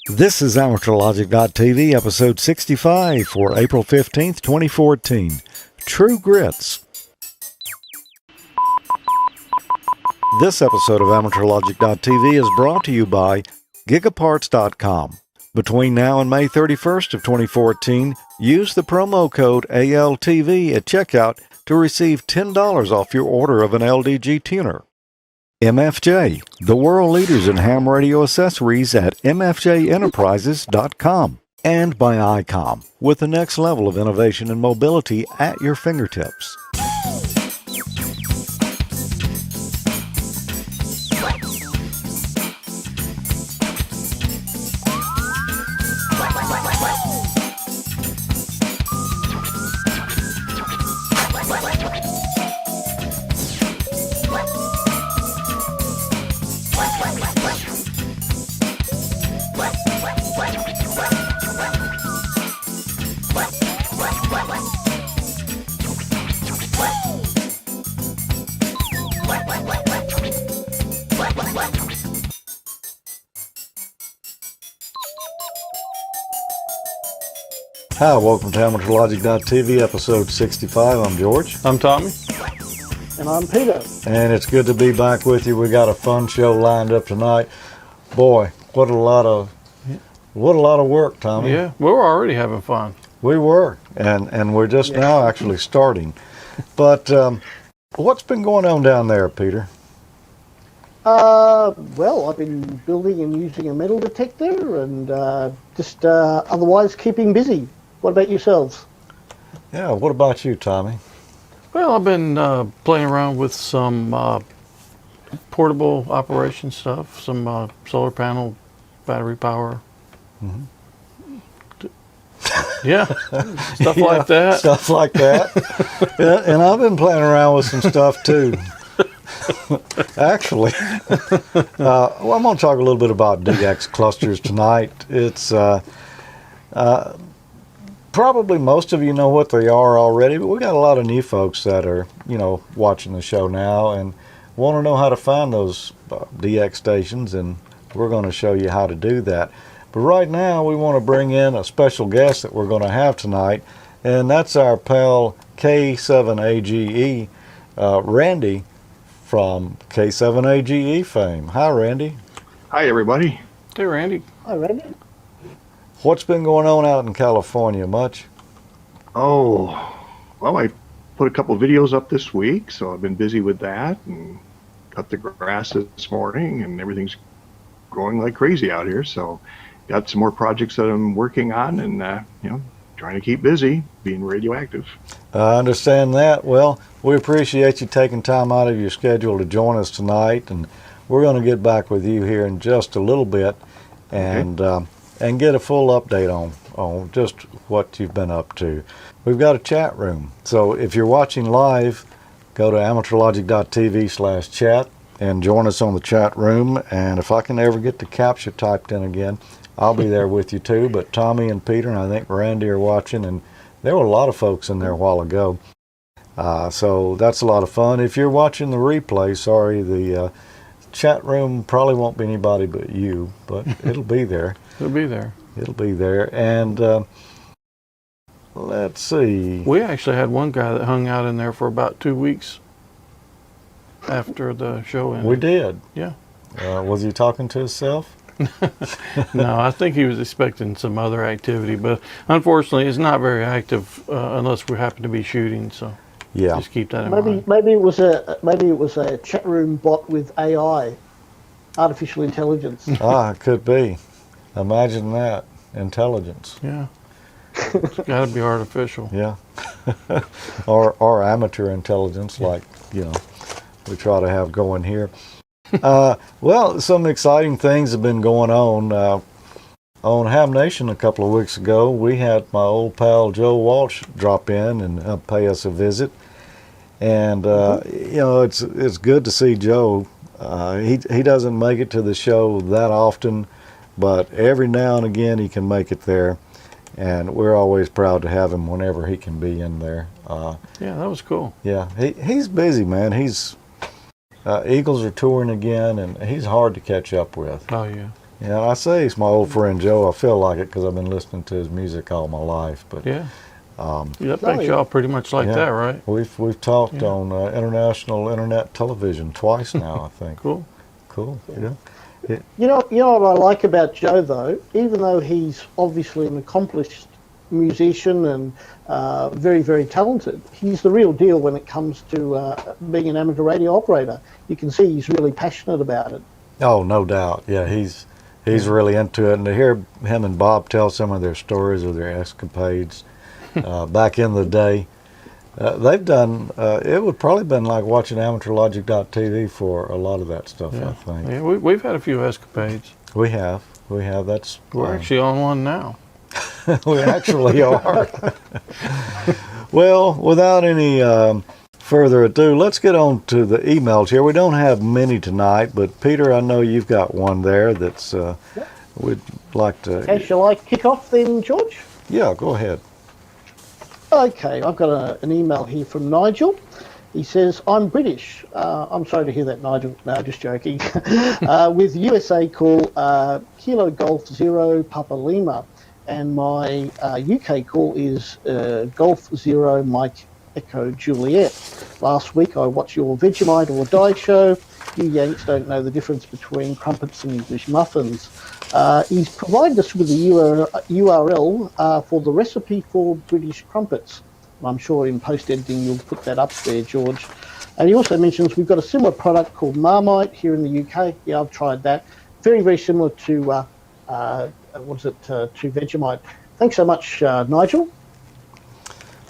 This is AmateurLogic.TV, episode 65 for April 15th, 2014. True Grits. This episode of AmateurLogic.TV is brought to you by Gigaparts.com. Between now and May 31st of 2014, use the promo code ALTV at checkout to receive $10 off your order of an LDG tuner. MFJ, the world leaders in ham radio accessories at mfjenterprises.com. And by Icom, with the next level of innovation and mobility at your fingertips. Hi, welcome to AmateurLogic.TV, episode 65. I'm George. I'm Tommy. And I'm Peter. And it's good to be back with you. We got a fun show lined up tonight. Boy, what a lot of work, Tommy. Yeah, we were already having fun. We were, and we're just now actually starting. But what's been going on down there, Peter? Well, I've been building and using a metal detector and just otherwise keeping busy. What about yourselves? Yeah, what about you, Tommy? Well, I've been playing around with some portable operation stuff, some solar panel, battery power. Mm-hmm. Yeah, stuff like that. Stuff like that. Yeah, and I've been playing around with some stuff too. Actually, well, I'm going to talk a little bit about DX clusters tonight. It's probably most of you know what they are already, but we got a lot of new folks that are, watching the show now and want to know how to find those DX stations, and we're going to show you how to do that. But right now, we want to bring in a special guest that we're going to have tonight, and that's our pal K7AGE, Randy from K7AGE fame. Hi, Randy. Hi, everybody. Hey, Randy. Hi, Randy. What's been going on out in California? Much? Oh, well, I put a couple videos up this week, so I've been busy with that and cut the grass this morning, and everything's growing like crazy out here. So got some more projects that I'm working on and, trying to keep busy, being radioactive. I understand that. Well, we appreciate you taking time out of your schedule to join us tonight, and we're going to get back with you here in just a little bit and get a full update on just what you've been up to. We've got a chat room, so if you're watching live, go to AmateurLogic.TV/chat and join us on the chat room, and if I can ever get the capture typed in again, I'll be there with you too. But Tommy and Peter and I think Randy are watching, and there were a lot of folks in there a while ago. So that's a lot of fun. If you're watching the replay, sorry, the chat room probably won't be anybody but you, but it'll be there. It'll be there. It'll be there. And let's see. We actually had one guy that hung out in there for about 2 weeks after the show ended. We did. Yeah. Was he talking to himself? No, I think he was expecting some other activity, but unfortunately, it's not very active unless we happen to be shooting. So yeah, just keep that in mind. Maybe it was a chat room bot with AI, artificial intelligence. It could be. Imagine that intelligence. Yeah, it's got to be artificial. Yeah, or amateur intelligence, like we try to have going here. Well, some exciting things have been going on. On Ham Nation a couple of weeks ago, we had my old pal Joe Walsh drop in and pay us a visit. And, it's good to see Joe. He doesn't make it to the show that often, but every now and again he can make it there. And we're always proud to have him whenever he can be in there. Yeah, that was cool. Yeah, he's busy, man. Eagles are touring again, and he's hard to catch up with. Oh, yeah. Yeah, I say he's my old friend Joe. I feel like it because I've been listening to his music all my life. But Yeah. That makes y'all pretty much like that, right? We've talked on international internet television twice now, I think. Cool. Cool. Yeah. You know what I like about Joe though, even though he's obviously an accomplished musician and very, very talented, he's the real deal when it comes to being an amateur radio operator. You can see he's really passionate about it. Oh, no doubt. Yeah, he's really into it, and to hear him and Bob tell some of their stories of their escapades back in the day, they've done. It would probably been like watching AmateurLogic.TV for a lot I think. Yeah, we've had a few escapades. We have. That's. We're actually on one now. We actually are. Well, without any further ado, let's get on to the emails here. We don't have many tonight, but Peter, I know you've got one there that's we'd like to. Okay, shall I kick off then, George? Yeah, go ahead. Okay, I've got an email here from Nigel. He says, I'm British. I'm sorry to hear that, Nigel. No, just joking. With USA call Kilo Golf Zero Papa Lima. And my UK call is Golf Zero Mike Echo Juliet. Last week I watched your Vegemite or Die show. You Yanks don't know the difference between crumpets and English muffins. He's provided us with the URL for the recipe for British crumpets. I'm sure in post-editing you'll put that up there, George. And he also mentions we've got a similar product called Marmite here in the UK. Yeah, I've tried that. Very, very similar to, to Vegemite. Thanks so much, Nigel.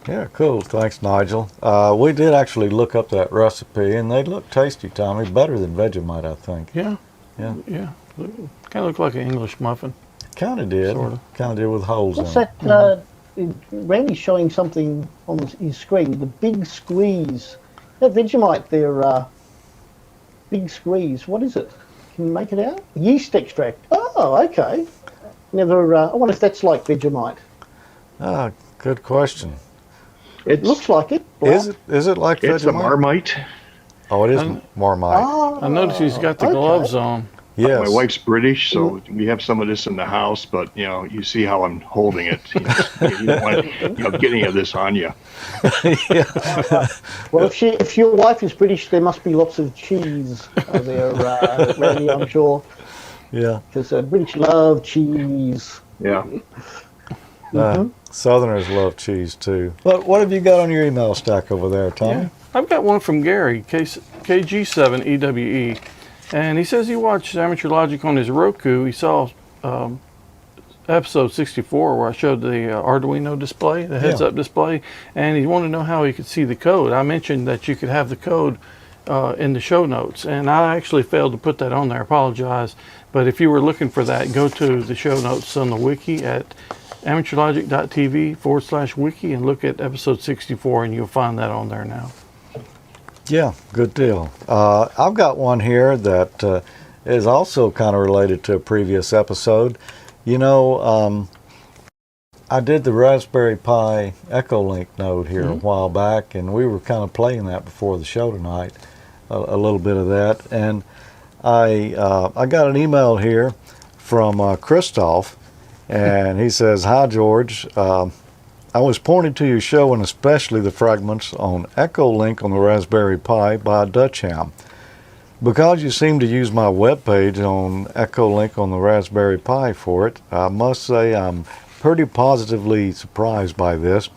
Yeah, cool. Thanks, Nigel. We did actually look up that recipe, and they look tasty, Tommy. Better than Vegemite, I think. Yeah. Yeah. Yeah. Kind of look like an English muffin. Kind of did. Sort of. Kind of did with holes What's in it. that? Randy's showing something on his screen. The Big Squeeze. That Vegemite there, Big Squeeze. What is it? Can you make it out? Yeast extract. Oh, okay. Never. I wonder if that's like Vegemite. Ah, good question. It looks like it. Is it like It's Vegemite? a Marmite. Oh, it is Marmite. Oh, I noticed he's got the okay. gloves on. Yes. My wife's British, so we have some of this in the house. But you see how I'm holding it. You don't want to get any of this on you. Well, if your wife is British, there must be lots of cheese there, Randy. I'm sure. Yeah. Because British love cheese. Yeah. Southerners love cheese too. But what have you got on your email stack over there, Tommy? Yeah. I've got one from Gary, KG7EWE, and he says he watched Amateur Logic on his Roku. He saw episode 64 where I showed the Arduino display, the heads-up display, and he wanted to know how he could see the code. I mentioned that you could have the code in the show notes, and I actually failed to put that on there. I apologize. But if you were looking for that, go to the show notes on the wiki at AmateurLogic.TV/wiki and look at episode 64, and you'll find that on there now. Yeah, good deal. I've got one here that is also kind of related to a previous episode. You know, I did the Raspberry Pi Echolink node here a while back, and we were kind of playing that before the show tonight, a little bit of that. And I got an email here from Christoph, and he says, "Hi, George. I was pointed to your show and especially the fragments on Echolink on the Raspberry Pi by Dutchham. Because you seem to use my webpage on Echolink on the Raspberry Pi for it, I must say I'm pretty positively surprised by this.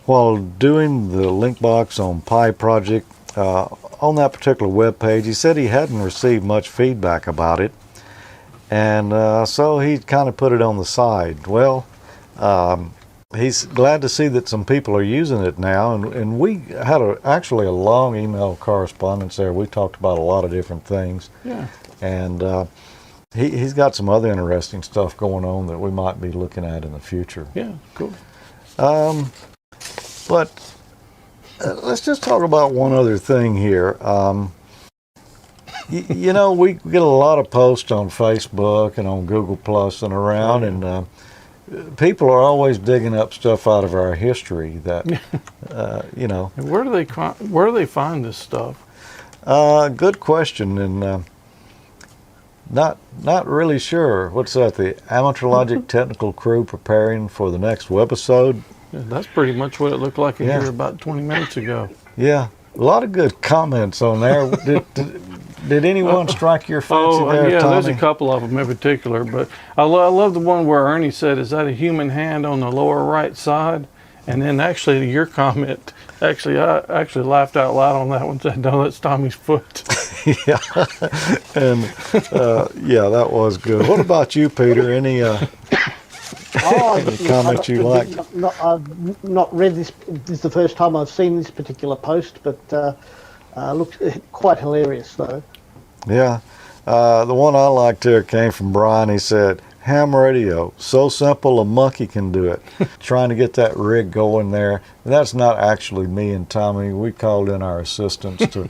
While doing the link box on Pi Project, on that particular webpage, he said he hadn't received much feedback about it, and so he kind of put it on the side. Well, he's glad to see that some people are using it now, and we had actually a long email correspondence there. We talked about a lot of different things. Yeah. And he's got some other interesting stuff going on that we might be looking at in the future. Yeah, cool. But let's just talk about one other thing here. You know, we get a lot of posts on Facebook and on Google Plus and around, and people are always digging up stuff out of our history that, you know. And where do they find this stuff? Good question. And Not really sure. What's that? The AmateurLogic technical crew preparing for the next webisode. Yeah, that's pretty much what it looked like in Yeah. here about 20 minutes ago. Yeah, a lot of good comments on there. Did anyone strike your fancy there, yeah, Tommy? there's a couple of them in particular, but I love the one where Ernie said, "Is that a human hand on the lower right side?" And then actually your comment, I actually laughed out loud on that one. Said, "No, that's Tommy's foot." Yeah, and yeah, that was good. What about you, Peter? Any comments you like? I've not read this. This is the first time I've seen this particular post, but looks quite hilarious though. Yeah, the one I liked here came from Brian. He said, "Ham radio, so simple a monkey can do it." Trying to get that rig going there. That's not actually me and Tommy. We called in our assistants to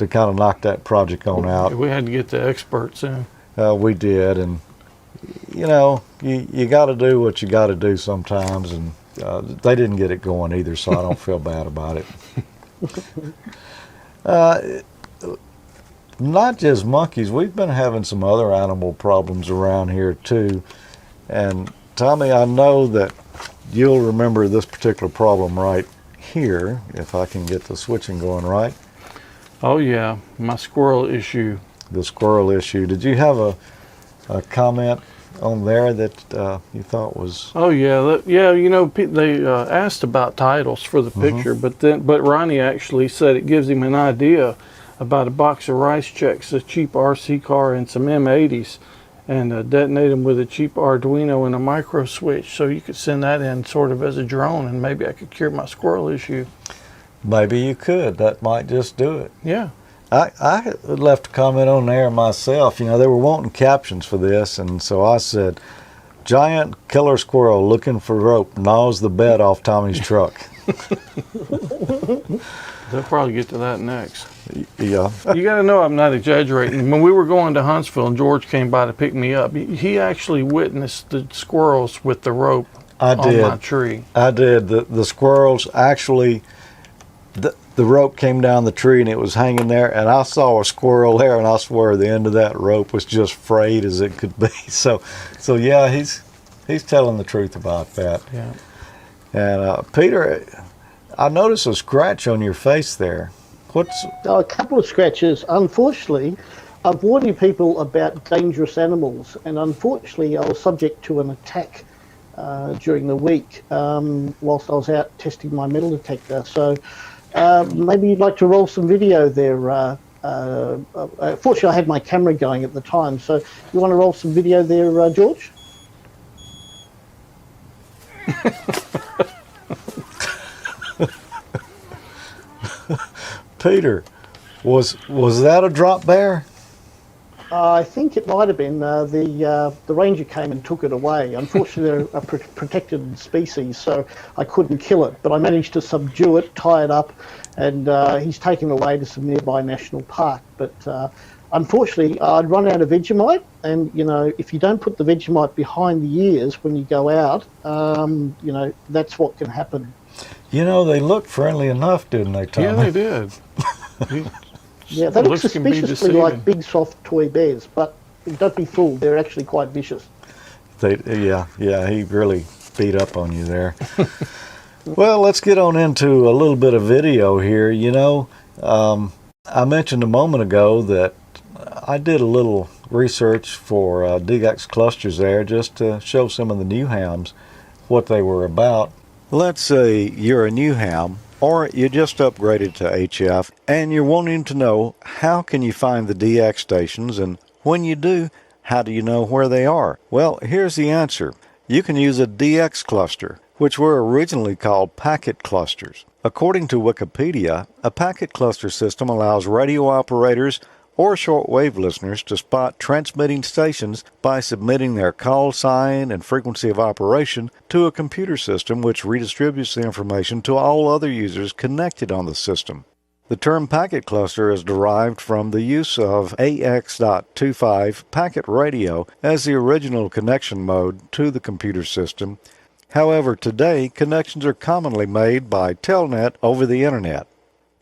kind of knock that project on out. We had to get the experts in. We did, and you know, you got to do what you got to do sometimes, and they didn't get it going either, so I don't feel bad about it. Not just monkeys, we've been having some other animal problems around here too, and Tommy, I know that you'll remember this particular problem right here, if I can get the switching going right. Oh yeah, my squirrel issue. The squirrel issue. Did you have a comment on there that you thought was? Oh yeah, yeah. You know, they asked about titles for the picture, but Ronnie actually said it gives him an idea about a box of rice checks, a cheap RC car, and some M80s, and detonate them with a cheap Arduino and a micro switch. So you could send that in sort of as a drone, and maybe I could cure my squirrel issue. Maybe you could. That might just do it. Yeah. I left a comment on there myself. You know, they were wanting captions for this, and so I said, "Giant killer squirrel looking for rope gnaws the bed off Tommy's truck." They'll probably get to that next. Yeah. You got to know I'm not exaggerating. When we were going to Huntsville and George came by to pick me up, he actually witnessed the squirrels with the rope on my tree. I did. The squirrels actually, the rope came down the tree and it was hanging there, and I saw a squirrel there, and I swear the end of that rope was just frayed as it could be. So yeah, he's telling the truth about that. Yeah. And Peter, I noticed a scratch on your face there. What's? Oh, a couple of scratches. Unfortunately, I'm warning people about dangerous animals, and unfortunately, I was subject to an attack during the week whilst I was out testing my metal detector. So maybe you'd like to roll some video there. Fortunately, I had my camera going at the time, so you want to roll some video there, George? Peter, was that a drop bear? I think it might have been. The ranger came and took it away. Unfortunately, they're a protected species, so I couldn't kill it. But I managed to subdue it, tie it up, and he's taken away to some nearby national park. But unfortunately, I'd run out of Vegemite, and you know, if you don't put the Vegemite behind the ears when you go out, you know, that's what can happen. You know, they looked friendly enough, didn't they, Tommy? Yeah, they did. Yeah, they look Looks can be suspiciously deceiving. like big, soft toy bears, but don't be fooled. They're actually quite vicious. Yeah, he really beat up on you there. Well, let's get on into a little bit of video here. You know, I mentioned a moment ago that I did a little research for DX clusters there just to show some of the new hams what they were about. Let's say you're a new ham, or you just upgraded to HF, and you're wanting to know how can you find the DX stations, and when you do, how do you know where they are? Well, here's the answer. You can use a DX cluster, which were originally called packet clusters. According to Wikipedia, a packet cluster system allows radio operators or shortwave listeners to spot transmitting stations by submitting their call sign and frequency of operation to a computer system which redistributes the information to all other users connected on the system. The term packet cluster is derived from the use of AX.25 packet radio as the original connection mode to the computer system. However, today connections are commonly made by Telnet over the Internet.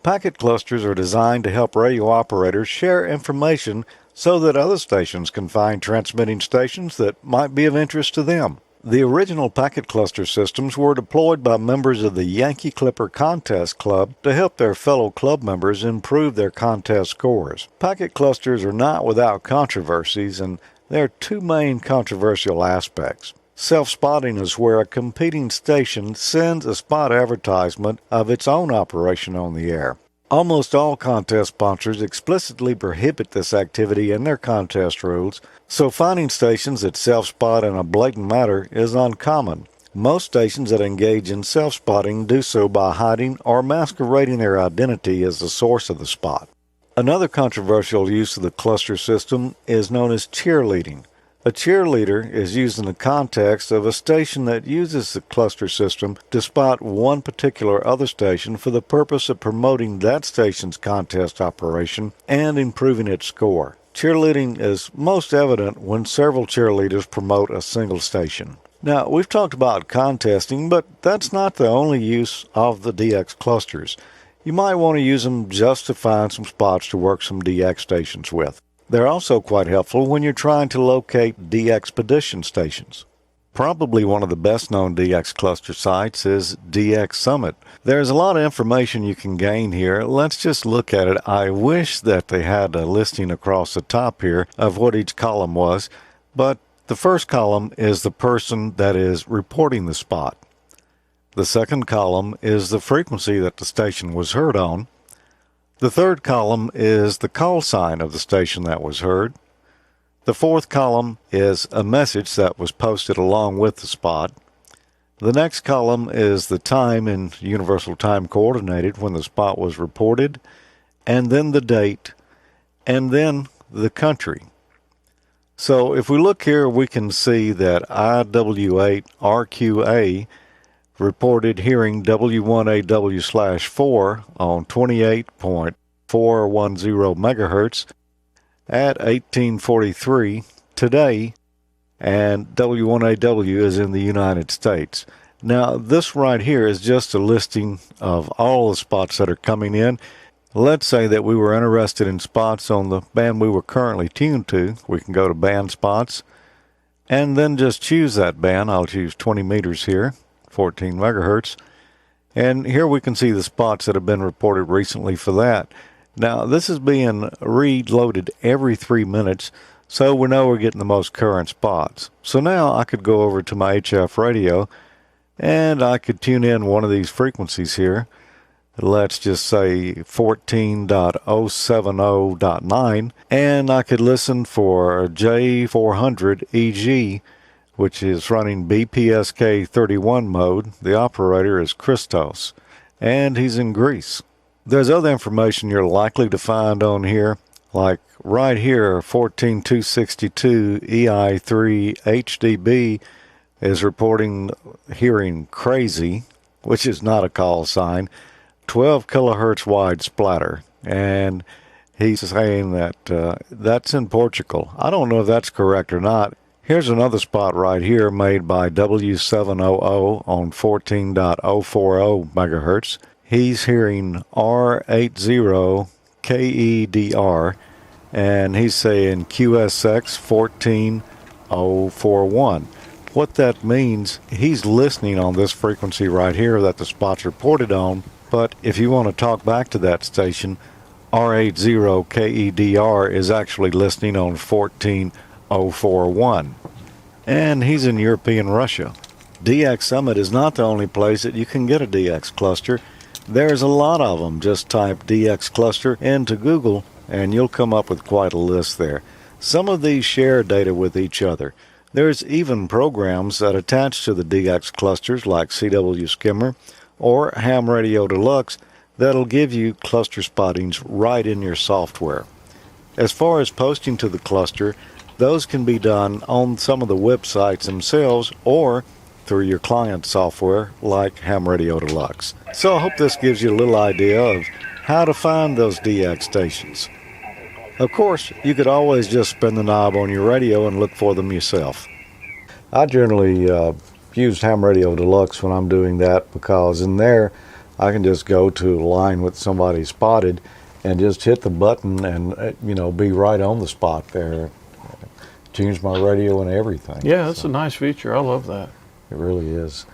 Packet clusters are designed to help radio operators share information so that other stations can find transmitting stations that might be of interest to them. The original packet cluster systems were deployed by members of the Yankee Clipper Contest Club to help their fellow club members improve their contest scores. Packet clusters are not without controversies, and there are two main controversial aspects. Self-spotting is where a competing station sends a spot advertisement of its own operation on the air. Almost all contest sponsors explicitly prohibit this activity in their contest rules, so finding stations that self-spot in a blatant manner is uncommon. Most stations that engage in self-spotting do so by hiding or masquerading their identity as the source of the spot. Another controversial use of the cluster system is known as cheerleading. A cheerleader is used in the context of a station that uses the cluster system to spot one particular other station for the purpose of promoting that station's contest operation and improving its score. Cheerleading is most evident when several cheerleaders promote a single station. Now, we've talked about contesting, but that's not the only use of the DX clusters. You might want to use them just to find some spots to work some DX stations with. They're also quite helpful when you're trying to locate DXpedition stations. Probably one of the best-known DX cluster sites is DX Summit. There's a lot of information you can gain here. Let's just look at it. I wish that they had a listing across the top here of what each column was, but the first column is the person that is reporting the spot. The second column is the frequency that the station was heard on. The third column is the call sign of the station that was heard. The fourth column is a message that was posted along with the spot. The next column is the time in Universal Time Coordinated when the spot was reported, and then the date, and then the country. So if we look here, we can see that IW8RQA reported hearing W1AW/4 on 28.410 megahertz at 1843 today, and W1AW is in the United States. Now, this right here is just a listing of all the spots that are coming in. Let's say that we were interested in spots on the band we were currently tuned to. We can go to band spots and then just choose that band. I'll choose 20 meters here, 14 megahertz. And here we can see the spots that have been reported recently for that. Now, this is being reloaded every 3 minutes, so we know we're getting the most current spots. So now I could go over to my HF radio and I could tune in one of these frequencies here. Let's just say 14.070.9, and I could listen for J400 EG, which is running BPSK 31 mode. The operator is Christos, and he's in Greece. There's other information you're likely to find on here, like right here, 14262 EI3 HDB is reporting hearing crazy, which is not a call sign, 12 kilohertz wide splatter, and he's saying that that's in Portugal. I don't know if that's correct or not. Here's another spot right here made by W700 on 14.040 megahertz. He's hearing R80 KEDR, and he's saying QSX 14041. What that means, he's listening on this frequency right here that the spot's reported on, but if you want to talk back to that station, R80 KEDR is actually listening on 14041. And he's in European Russia. DX Summit is not the only place that you can get a DX cluster. There's a lot of them. Just type DX cluster into Google and you'll come up with quite a list there. Some of these share data with each other. There's even programs that attach to the DX clusters like CW Skimmer or Ham Radio Deluxe that'll give you cluster spottings right in your software. As far as posting to the cluster, those can be done on some of the websites themselves or through your client software like Ham Radio Deluxe. So I hope this gives you a little idea of how to find those DX stations. Of course, you could always just spin the knob on your radio and look for them yourself. I generally use Ham Radio Deluxe when I'm doing that because in there I can just go to a line with somebody spotted and just hit the button and be right on the spot there. Tunes my radio and everything. Yeah, that's a nice feature. I love that. It really is.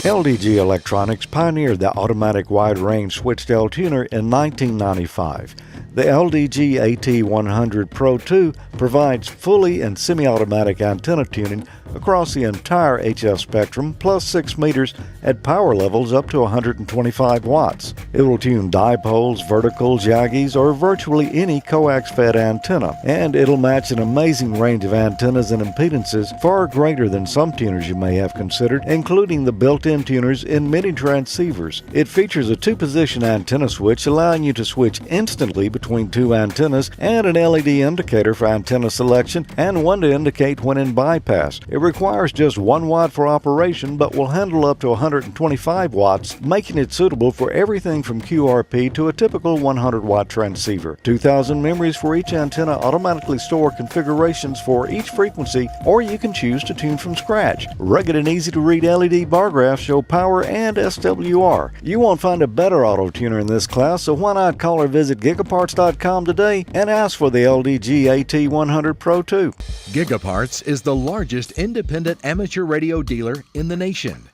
LDG Electronics pioneered the automatic wide-range switched-L tuner in 1995. The LDG AT100 Pro 2 provides fully and semi-automatic antenna tuning across the entire HF spectrum, plus 6 meters at power levels up to 125 watts. It will tune dipoles, verticals, Yagis, or virtually any coax-fed antenna, and it'll match an amazing range of antennas and impedances far greater than some tuners you may have considered, including the built-in tuners in many transceivers. It features a 2-position antenna switch, allowing you to switch instantly between 2 antennas, and an LED indicator for antenna selection and one to indicate when in bypass. It requires just 1 watt for operation, but will handle up to 125 watts, making it suitable for everything from QRP to a typical 100-watt transceiver. 2,000 memories for each antenna automatically store configurations for each frequency, or you can choose to tune from scratch. Rugged and easy-to-read LED bar graphs show power and SWR. You won't find a better auto tuner in this class, so why not call or visit gigaparts.com today and ask for the LDG AT100 Pro 2. Gigaparts is the largest independent amateur radio dealer in the nation.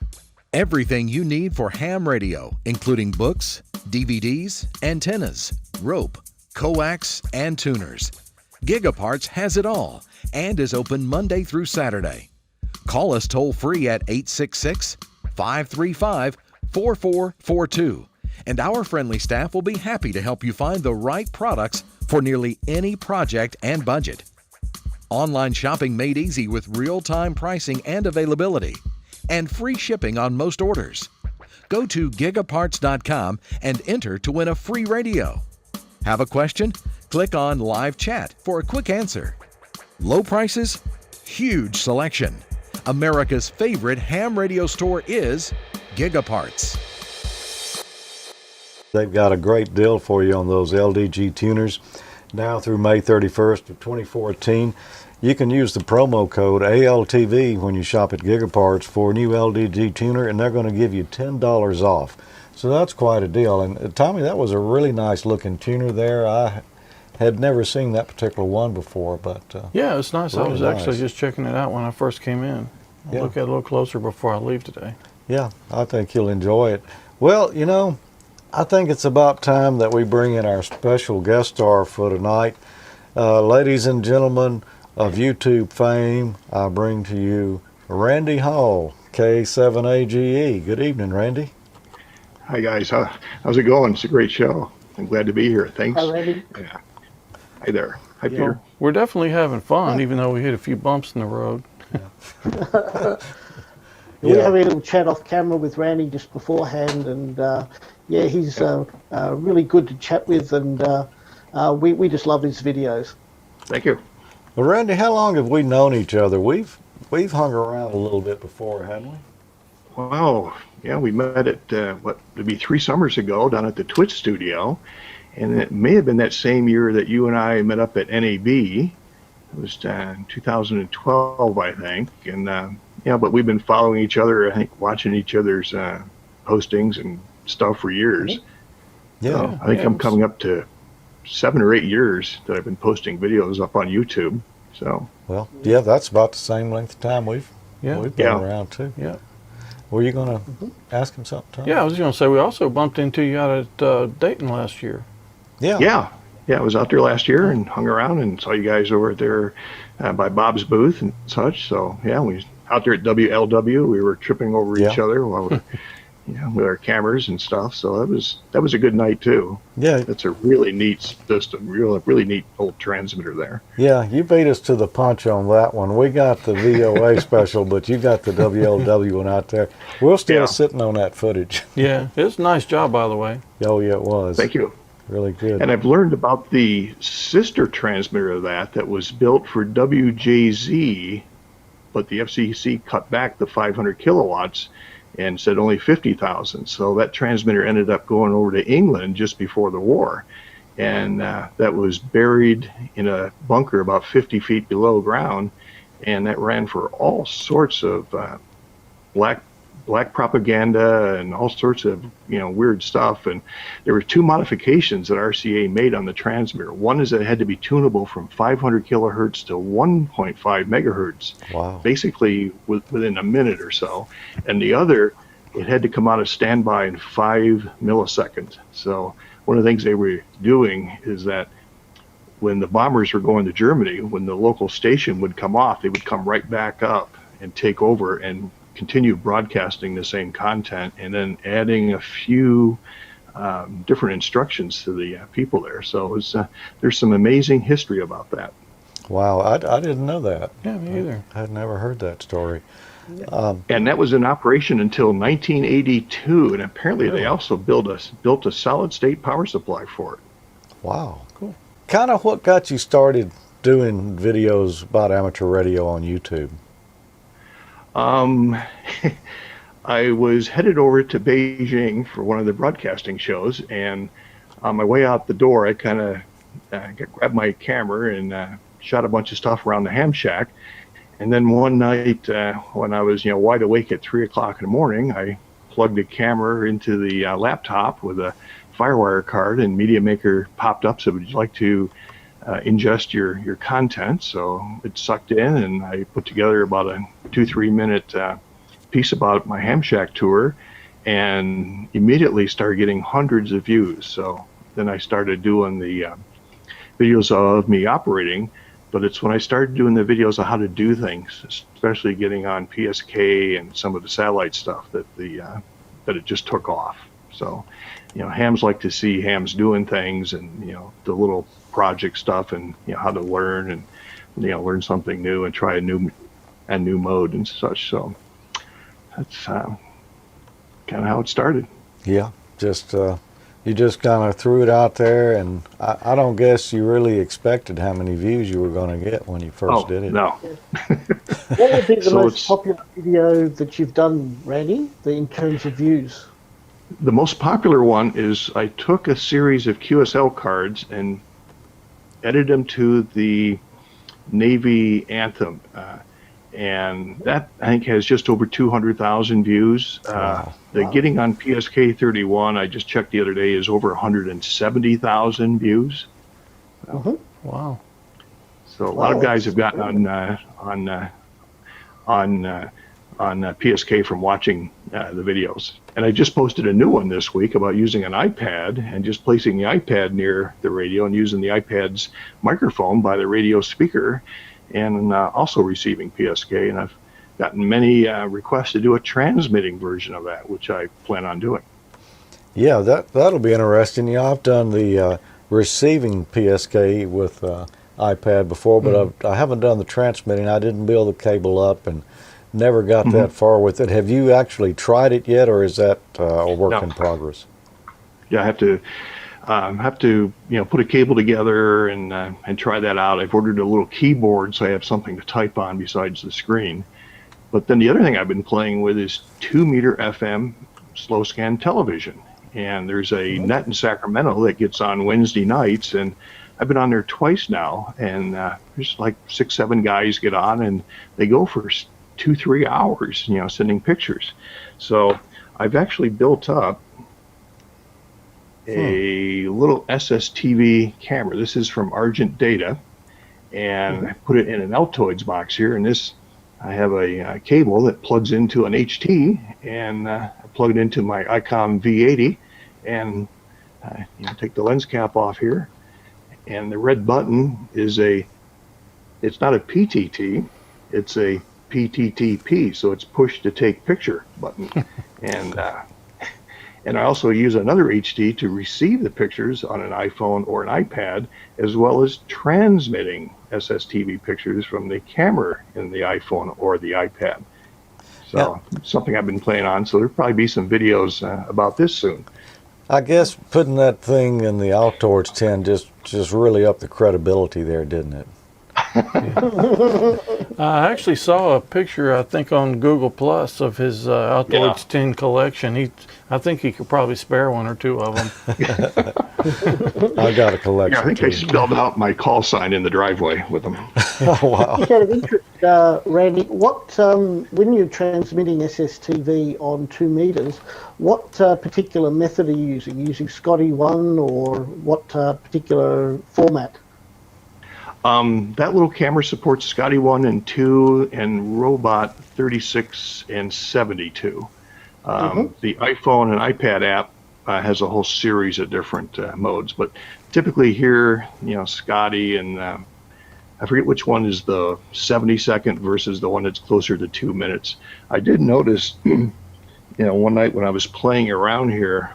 Everything you need for ham radio, including books, DVDs, antennas, rope, coax, and tuners. Gigaparts has it all and is open Monday through Saturday. Call us toll-free at 866-535-4442, and our friendly staff will be happy to help you find the right products for nearly any project and budget. Online shopping made easy with real-time pricing and availability, and free shipping on most orders. Go to gigaparts.com and enter to win a free radio. Have a question? Click on Live Chat for a quick answer. Low prices, huge selection. America's favorite ham radio store is Gigaparts. They've got a great deal for you on those LDG tuners. Now through May 31st of 2014, you can use the promo code ALTV when you shop at Gigaparts for a new LDG tuner, and they're going to give you $10 off. So that's quite a deal. And Tommy, that was a really nice looking tuner there. I had never seen that particular one before, but yeah, it's nice. Really I was actually just checking it out when I first came in. I'll look at it a little closer before I leave today. Yeah, I think you'll enjoy it. Well, I think it's about time that we bring in our special guest star for tonight. Ladies and gentlemen of YouTube fame, I bring to you Randy Hall, K7AGE. Good evening, Randy. Hi, guys. How's it going? It's a great show. I'm glad to be here. Thanks. Hi, Randy. Yeah. Hi there. Hi, Peter. We're definitely having fun, even though we hit a few bumps in the road. We had a little chat off camera with Randy just beforehand, and he's really good to chat with, and we just love his videos. Thank you. Well, Randy, how long have we known each other? We've hung around a little bit before, haven't we? Wow. Yeah, we met at, it'd be 3 summers ago down at the Twitch studio. And it may have been that same year that you and I met up at NAB. It was in 2012, I think. And, but we've been following each other, I think, watching each other's postings and stuff for years. Yeah. So I think I'm coming up to 7 or 8 years that I've been posting videos up on YouTube. So. Well, yeah, that's about the same length of time we've been around too. Yeah. Were you going to ask him something, Tom? Yeah, I was going to say we also bumped into you out at Dayton last year. Yeah, I was out there last year and hung around and saw you guys over there by Bob's booth and such. So yeah, we out there at WLW. We were tripping over each other while we, with our cameras and stuff. So that was a good night too. Yeah, that's a really neat system. Really neat old transmitter there. Yeah, you beat us to the punch on that one. We got the VOA special, but you got the WLW one out there. We're still sitting on that footage. Yeah, it's a nice job, by the way. Oh yeah, it was. Thank you. Really good. And I've learned about the sister transmitter of that was built for WJZ, but the FCC cut back the 500 kilowatts and said only 50,000. So that transmitter ended up going over to England just before the war. And that was buried in a bunker about 50 feet below ground. And that ran for all sorts of black black propaganda and all sorts of weird stuff. And there were two modifications that RCA made on the transmitter. One is that it had to be tunable from 500 kilohertz to 1.5 megahertz, Wow. basically within a minute or so. And the other, it had to come out of standby in 5 milliseconds. So one of the things they were doing is that when the bombers were going to Germany, when the local station would come off, they would come right back up and take over and continue broadcasting the same content, and then adding a few different instructions to the people there. So it was, there's some amazing history about that. Wow, I didn't know that. Yeah, me either. I had never heard that story. And that was in operation until 1982, and apparently they also built a solid state power supply for it. Wow, cool. Kind of what got you started doing videos about amateur radio on YouTube? I was headed over to Beijing for one of the broadcasting shows, and on my way out the door, I kind of grabbed my camera and shot a bunch of stuff around the ham shack. And then one night, when I was wide awake at 3 o'clock in the morning, I plugged the camera into the laptop with a FireWire card, and Media Maker popped up, said, "Would you like to ingest your content?" So it sucked in, and I put together about a 2-3 minute piece about my ham shack tour, and immediately started getting hundreds of views. So then I started doing the videos of me operating, but it's when I started doing the videos of how to do things, especially getting on PSK and some of the satellite stuff, that that it just took off. So hams like to see hams doing things, and the little project stuff, and how to learn, and learn something new and try a new mode and such. So that's kind of how it started. Yeah, just you just kind of threw it out there, and I don't guess you really expected how many views you were going to get when you first did it. No. What would be the So most popular video that you've done, Randy, in terms of views? The most popular one is I took a series of QSL cards and edited them to the Navy anthem, and that I think has just over 200,000 views. The Getting on PSK 31, I just checked the other day, is over 170,000 views. Wow. So a lot of guys have gotten on PSK from watching the videos. And I just posted a new one this week about using an iPad and just placing the iPad near the radio and using the iPad's microphone by the radio speaker, and also receiving PSK. And I've gotten many requests to do a transmitting version of that, which I plan on doing. Yeah, that'll be interesting. I've done the receiving PSK with iPad before, but I haven't done the transmitting. I didn't build the cable up and never got that far with it. Have you actually tried it yet, or is that a work in progress? Yeah, I have to put a cable together and try that out. I've ordered a little keyboard so I have something to type on besides the screen. But then the other thing I've been playing with is 2-meter FM slow scan television. And there's a net in Sacramento that gets on Wednesday nights, and I've been on there twice now, and there's like 6-7 guys get on, and they go for 2-3 hours, sending pictures. So I've actually built up a little SSTV camera. This is from Argent Data, and I put it in an Altoids box here, and this, I have a cable that plugs into an HT, and I plug it into my Icom V80, and take the lens cap off here, and the red button is it's not a PTT, it's a PTTP, so it's push to take picture button. And I also use another HD to receive the pictures on an iPhone or an iPad, as well as transmitting SSTV pictures from the camera in the iPhone or the iPad. So something I've been playing on, so there'll probably be some videos about this soon. I guess putting that thing in the Altoids tin just really upped the credibility there, didn't it? I actually saw a picture, I think, on Google Plus of his Outdoors 10 collection. I think he could probably spare one or two of them. I got a collection. Yeah, I think too. I spelled out my call sign in the driveway with them. Oh, wow. Just out of interest, Randy, what when you're transmitting SSTV on 2 meters, what particular method are you using? Using Scotty 1 or what particular format? That little camera supports Scotty 1 and 2 and Robot 36 and 72. The iPhone and iPad app has a whole series of different modes, but typically here, Scotty and I forget which one is the 70-second versus the one that's closer to 2 minutes. I did notice, one night when I was playing around here,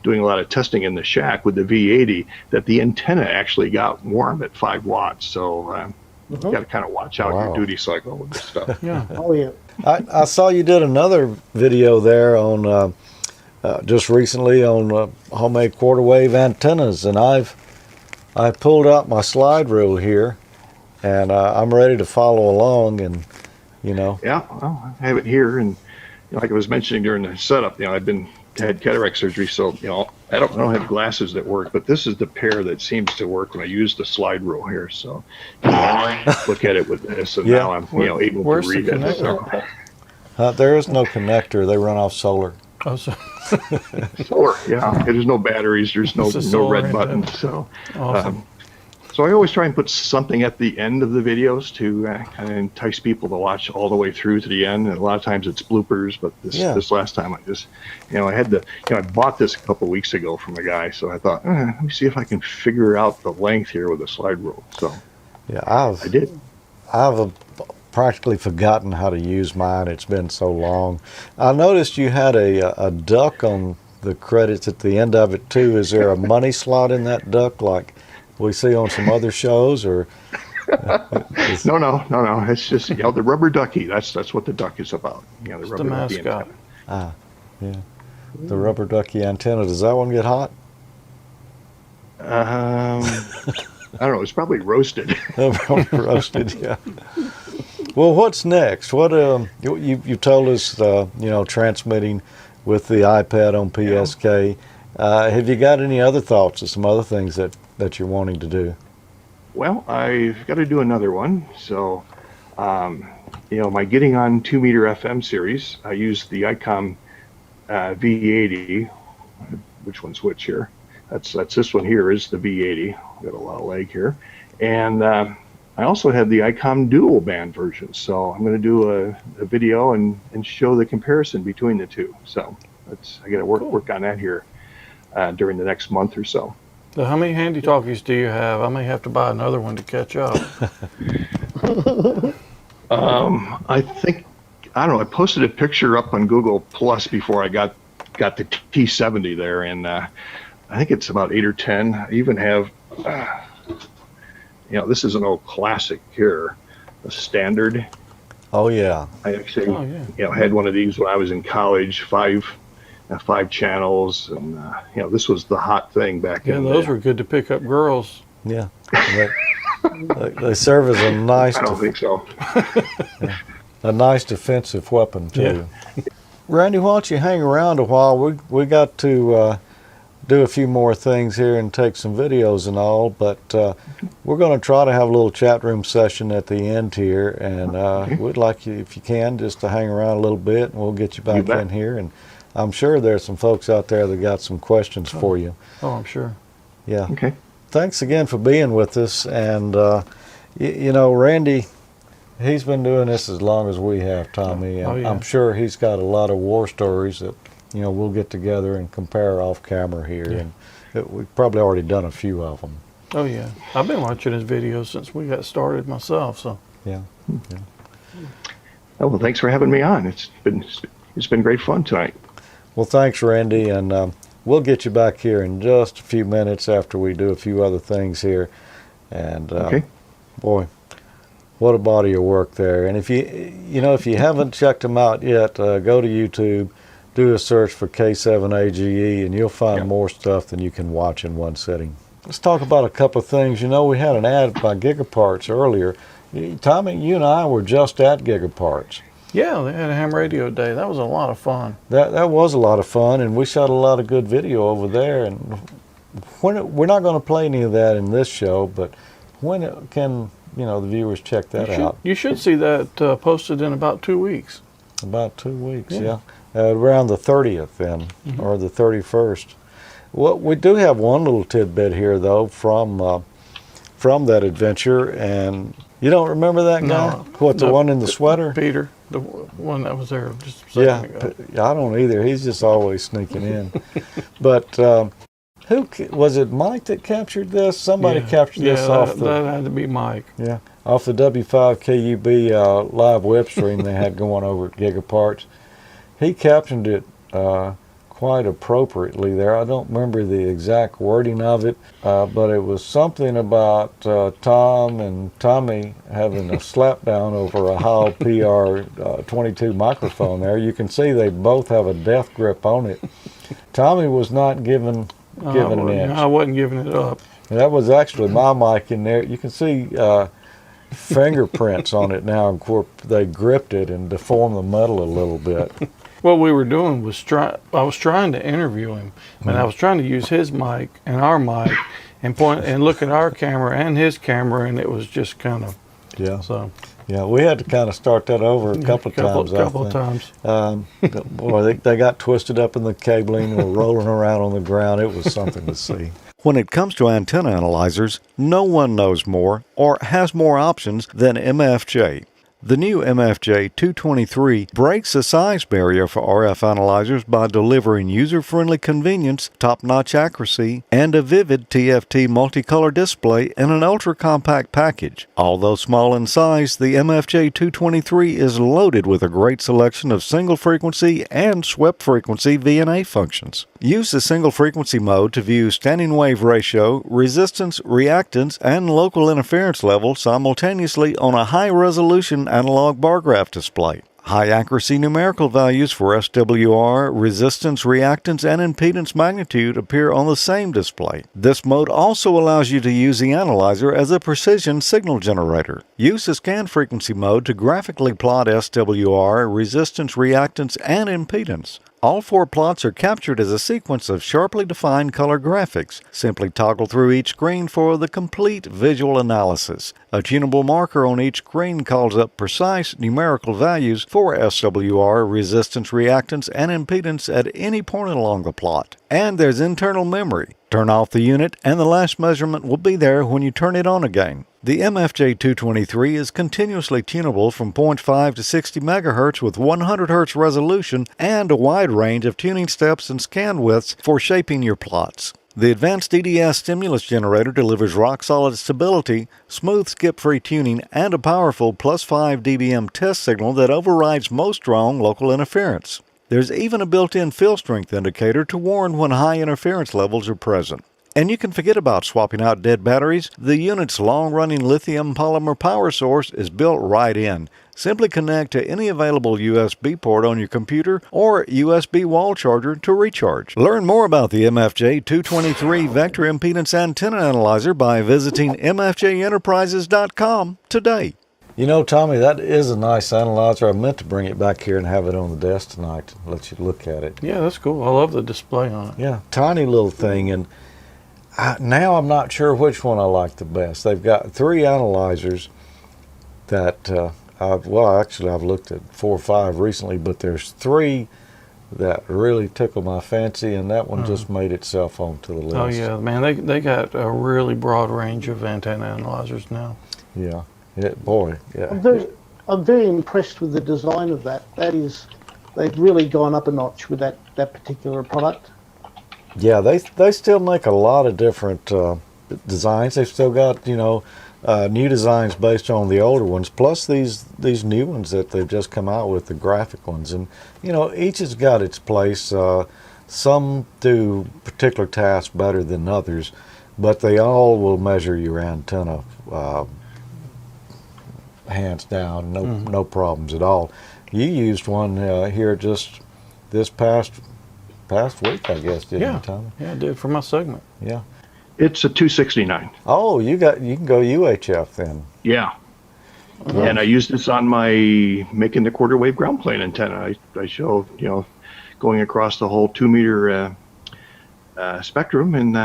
doing a lot of testing in the shack with the V80, that the antenna actually got warm at 5 watts. So you got to kind of watch out your duty cycle with this stuff. Yeah. Oh, yeah. I saw you did another video there on just recently on homemade quarter wave antennas, and I pulled out my slide rule here, and I'm ready to follow along. And Yeah, well, I have it here, and like I was mentioning during the setup, I've had cataract surgery, so I don't have glasses that work, but this is the pair that seems to work when I use the slide rule here. So look at it with this, and now I'm able to read it. So. there is no connector; they run off solar. Oh, so Solar, yeah. There's no batteries. There's no red button. So, awesome. so I always try and put something at the end of the videos to kind of entice people to watch all the way through to the end. And a lot of times it's bloopers, but this last time I just, I had I bought this a couple weeks ago from a guy, so I thought, let me see if I can figure out the length here with a slide rule. So, yeah, I did. I've practically forgotten how to use mine. It's been so long. I noticed you had a duck on the credits at the end of it too. Is there a money slot in that duck like we see on some other shows, or? No. It's just the rubber ducky. That's what the duck is about. The rubber the mascot. Yeah. The rubber ducky antenna. Does that one get hot? I don't know. It's probably roasted. Probably roasted. Yeah. Well, what's next? What you told us, transmitting with the iPad on PSK. Have you got any other thoughts or some other things that you're wanting to do? Well, I've got to do another one. So, my Getting on 2 Meter FM series, I used the Icom V80. Which one's which here? That's this one here is the V80. Got a lot of leg here, and I also had the Icom dual band version. So I'm going to do a video and show the comparison between the two. So I got to work on that here during the next month or so. So how many handy talkies do you have? I may have to buy another one to catch up. I think, I don't know, I posted a picture up on Google Plus before I got the T70 there, and I think it's about 8 or 10. I even have, this is an old classic here, a standard. Oh yeah. I actually, had one of these when I was in college, five channels, and this was the hot thing back in. Yeah, those were good to pick up girls. Yeah. They serve as a nice. I don't think so. A nice defensive weapon too. Yeah. Randy, why don't you hang around a while? We got to do a few more things here and take some videos and all, but we're going to try to have a little chat room session at the end here, and we'd like you, if you can, just to hang around a little bit, and we'll get you back in here. And I'm sure there's some folks out there that got some questions for you. Oh, I'm sure. Yeah. Okay. Thanks again for being with us. And, Randy, he's been doing this as long as we have, Tommy. And I'm sure he's got a lot of war stories that, we'll get together and compare off camera here. Yeah. And we've probably already done a few of them. Oh, yeah. I've been watching his videos since we got started myself. So. Yeah. Oh, well, thanks for having me on. It's been great fun tonight. Well, thanks, Randy, and we'll get you back here in just a few minutes after we do a few other things here. And boy, what a body of work there! And if you haven't checked them out yet, go to YouTube, do a search for K7AGE, and you'll find more stuff than you can watch in one sitting. let's talk about a couple of things. You know, we had an ad by Gigaparts earlier. Tommy, you and I were just at Gigaparts. Yeah, they had a ham radio day. That was a lot of fun. That was a lot of fun, and we shot a lot of good video over there. And we're not going to play any of that in this show, but when can the viewers check that out? You should see that posted in about 2 weeks. About 2 weeks, yeah. Around the 30th then, or the 31st. Well, we do have one little tidbit here, though, from that adventure, and you don't remember that guy? What, the one in the sweater? Peter, the one that was there just a second ago. I don't either. He's just always sneaking in. But who was it? Mike that captured this? Somebody captured this off the. That had to be Mike. Yeah, off the W5KUB live web stream they had going over at Gigaparts. He captioned it quite appropriately there. I don't remember the exact wording of it, but it was something about Tom and Tommy having a slapdown over a Heil PR22 microphone there. You can see they both have a death grip on it. Tommy was not giving an inch. I wasn't giving it up. And that was actually my mic in there. You can see fingerprints on it now. Of course, they gripped it and deformed the metal a little bit. What we were doing was I was trying to interview him, and I was trying to use his mic and our mic and point and look at our camera and his camera, and it was just kind of Yeah, we had to kind of start that over a couple of times. Boy, they got twisted up in the cabling and were rolling around on the ground. It was something to see. When it comes to antenna analyzers, no one knows more or has more options than MFJ. The new MFJ 223 breaks the size barrier for RF analyzers by delivering user-friendly convenience, top-notch accuracy, and a vivid TFT multicolor display in an ultra-compact package. Although small in size, the MFJ 223 is loaded with a great selection of single-frequency and swept-frequency VNA functions. Use the single-frequency mode to view standing wave ratio, resistance, reactance, and local interference level simultaneously on a high-resolution analog bar graph display. High-accuracy numerical values for SWR, resistance, reactance, and impedance magnitude appear on the same display. This mode also allows you to use the analyzer as a precision signal generator. Use the scan frequency mode to graphically plot SWR, resistance, reactance, and impedance. All four plots are captured as a sequence of sharply defined color graphics. Simply toggle through each screen for the complete visual analysis. A tunable marker on each screen calls up precise numerical values for SWR, resistance, reactance, and impedance at any point along the plot. And there's internal memory. Turn off the unit and the last measurement will be there when you turn it on again. The MFJ 223 is continuously tunable from 0.5 to 60 MHz with 100 Hz resolution and a wide range of tuning steps and scan widths for shaping your plots. The advanced DDS stimulus generator delivers rock-solid stability, smooth skip-free tuning, and a powerful +5 dBm test signal that overrides most strong local interference. There's even a built-in field strength indicator to warn when high interference levels are present. And you can forget about swapping out dead batteries. The unit's long-running lithium polymer power source is built right in. Simply connect to any available USB port on your computer or USB wall charger to recharge. Learn more about the MFJ 223 Vector Impedance Antenna Analyzer by visiting mfjenterprises.com today. You know, Tommy, that is a nice analyzer. I meant to bring it back here and have it on the desk tonight to let you look at it. Yeah, that's cool. I love the display on it. Yeah, tiny little thing. And now I'm not sure which one I like the best. They've got three analyzers that, I've looked at 4 or 5 recently, but there's 3 that really tickle my fancy, and that one just made itself onto the list. Oh yeah, man, they got a really broad range of antenna analyzers now. Yeah, boy, yeah. I'm very impressed with the design of that. They've really gone up a notch with that particular product. Yeah, they still make a lot of different designs. They've still got new designs based on the older ones, plus these new ones that they've just come out with, the graphic ones. And each has got its place. Some do particular tasks better than others, but they all will measure your antenna hands down. No problems at all. You used one here just this past week, I guess, didn't you, Tommy? Yeah, I did for my segment. Yeah. It's a 269. Oh, you can go UHF then. Yeah. And I used this on my making the quarter wave ground plane antenna. I showed, going across the whole 2-meter spectrum, and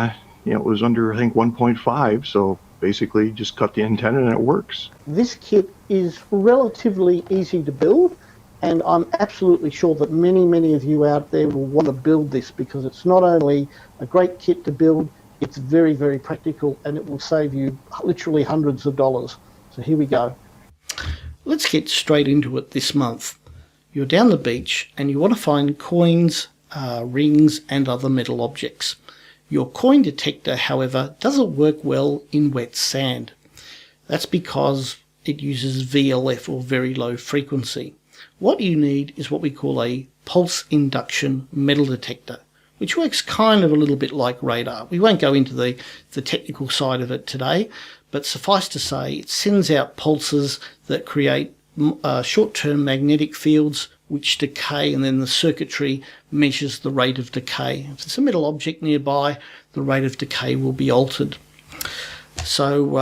it was under, I think, 1.5. So basically, just cut the antenna and it works. This kit is relatively easy to build, and I'm absolutely sure that many of you out there will want to build this, because it's not only a great kit to build, it's very, very practical, and it will save you literally hundreds of dollars. So here we go. Let's get straight into it this month. You're down the beach and you want to find coins, rings and other metal objects. Your coin detector, however, doesn't work well in wet sand. That's because it uses VLF, or very low frequency. What you need is what we call a pulse induction metal detector, which works kind of a little bit like radar. We won't go into the technical side of it today, but suffice to say it sends out pulses that create short-term magnetic fields which decay, and then the circuitry measures the rate of decay. If there's a metal object nearby, the rate of decay will be altered. So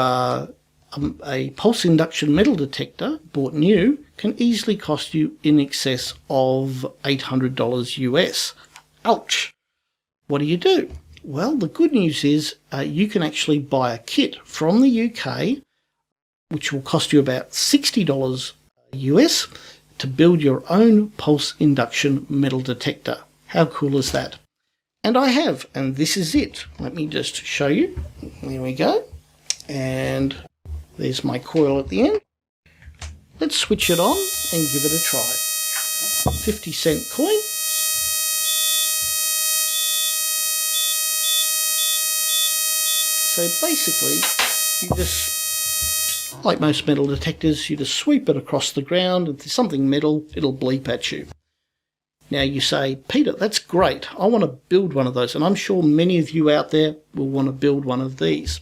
a pulse induction metal detector, bought new, can easily cost you in excess of $800 US. Ouch! What do? Well, the good news is you can actually buy a kit from the UK, which will cost you about $60 US, to build your own pulse induction metal detector. How cool is that? And I have, and this is it. Let me just show you. There we go. And there's my coil at the end. Let's switch it on and give it a try. 50-cent coin. So basically, you just, like most metal detectors, you just sweep it across the ground. If there's something metal, it'll bleep at you. Now you say, Peter, that's great. I want to build one of those. And I'm sure many of you out there will want to build one of these.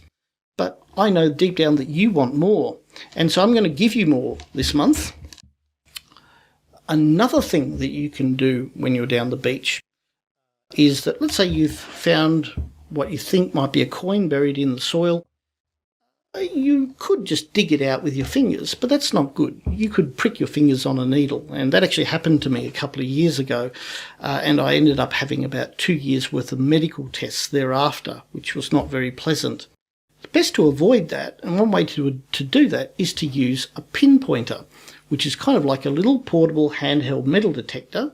But I know deep down that you want more. And so I'm going to give you more this month. Another thing that you can do when you're down the beach is that, let's say you've found what you think might be a coin buried in the soil. You could just dig it out with your fingers, but that's not good. You could prick your fingers on a needle, and that actually happened to me a couple of years ago, and I ended up having about 2 years' worth of medical tests thereafter, which was not very pleasant. It's best to avoid that, and one way to do that is to use a pinpointer, which is kind of like a little portable handheld metal detector.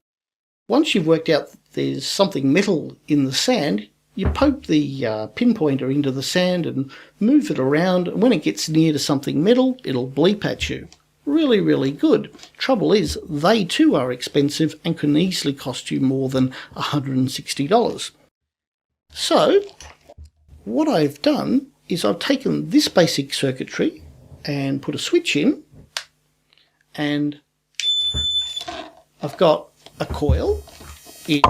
Once you've worked out there's something metal in the sand, you poke the pinpointer into the sand and move it around, and when it gets near to something metal, it'll bleep at you. Really, really good. Trouble is, they too are expensive and can easily cost you more than $160. So, what I've done is I've taken this basic circuitry and put a switch in, and I've got a coil in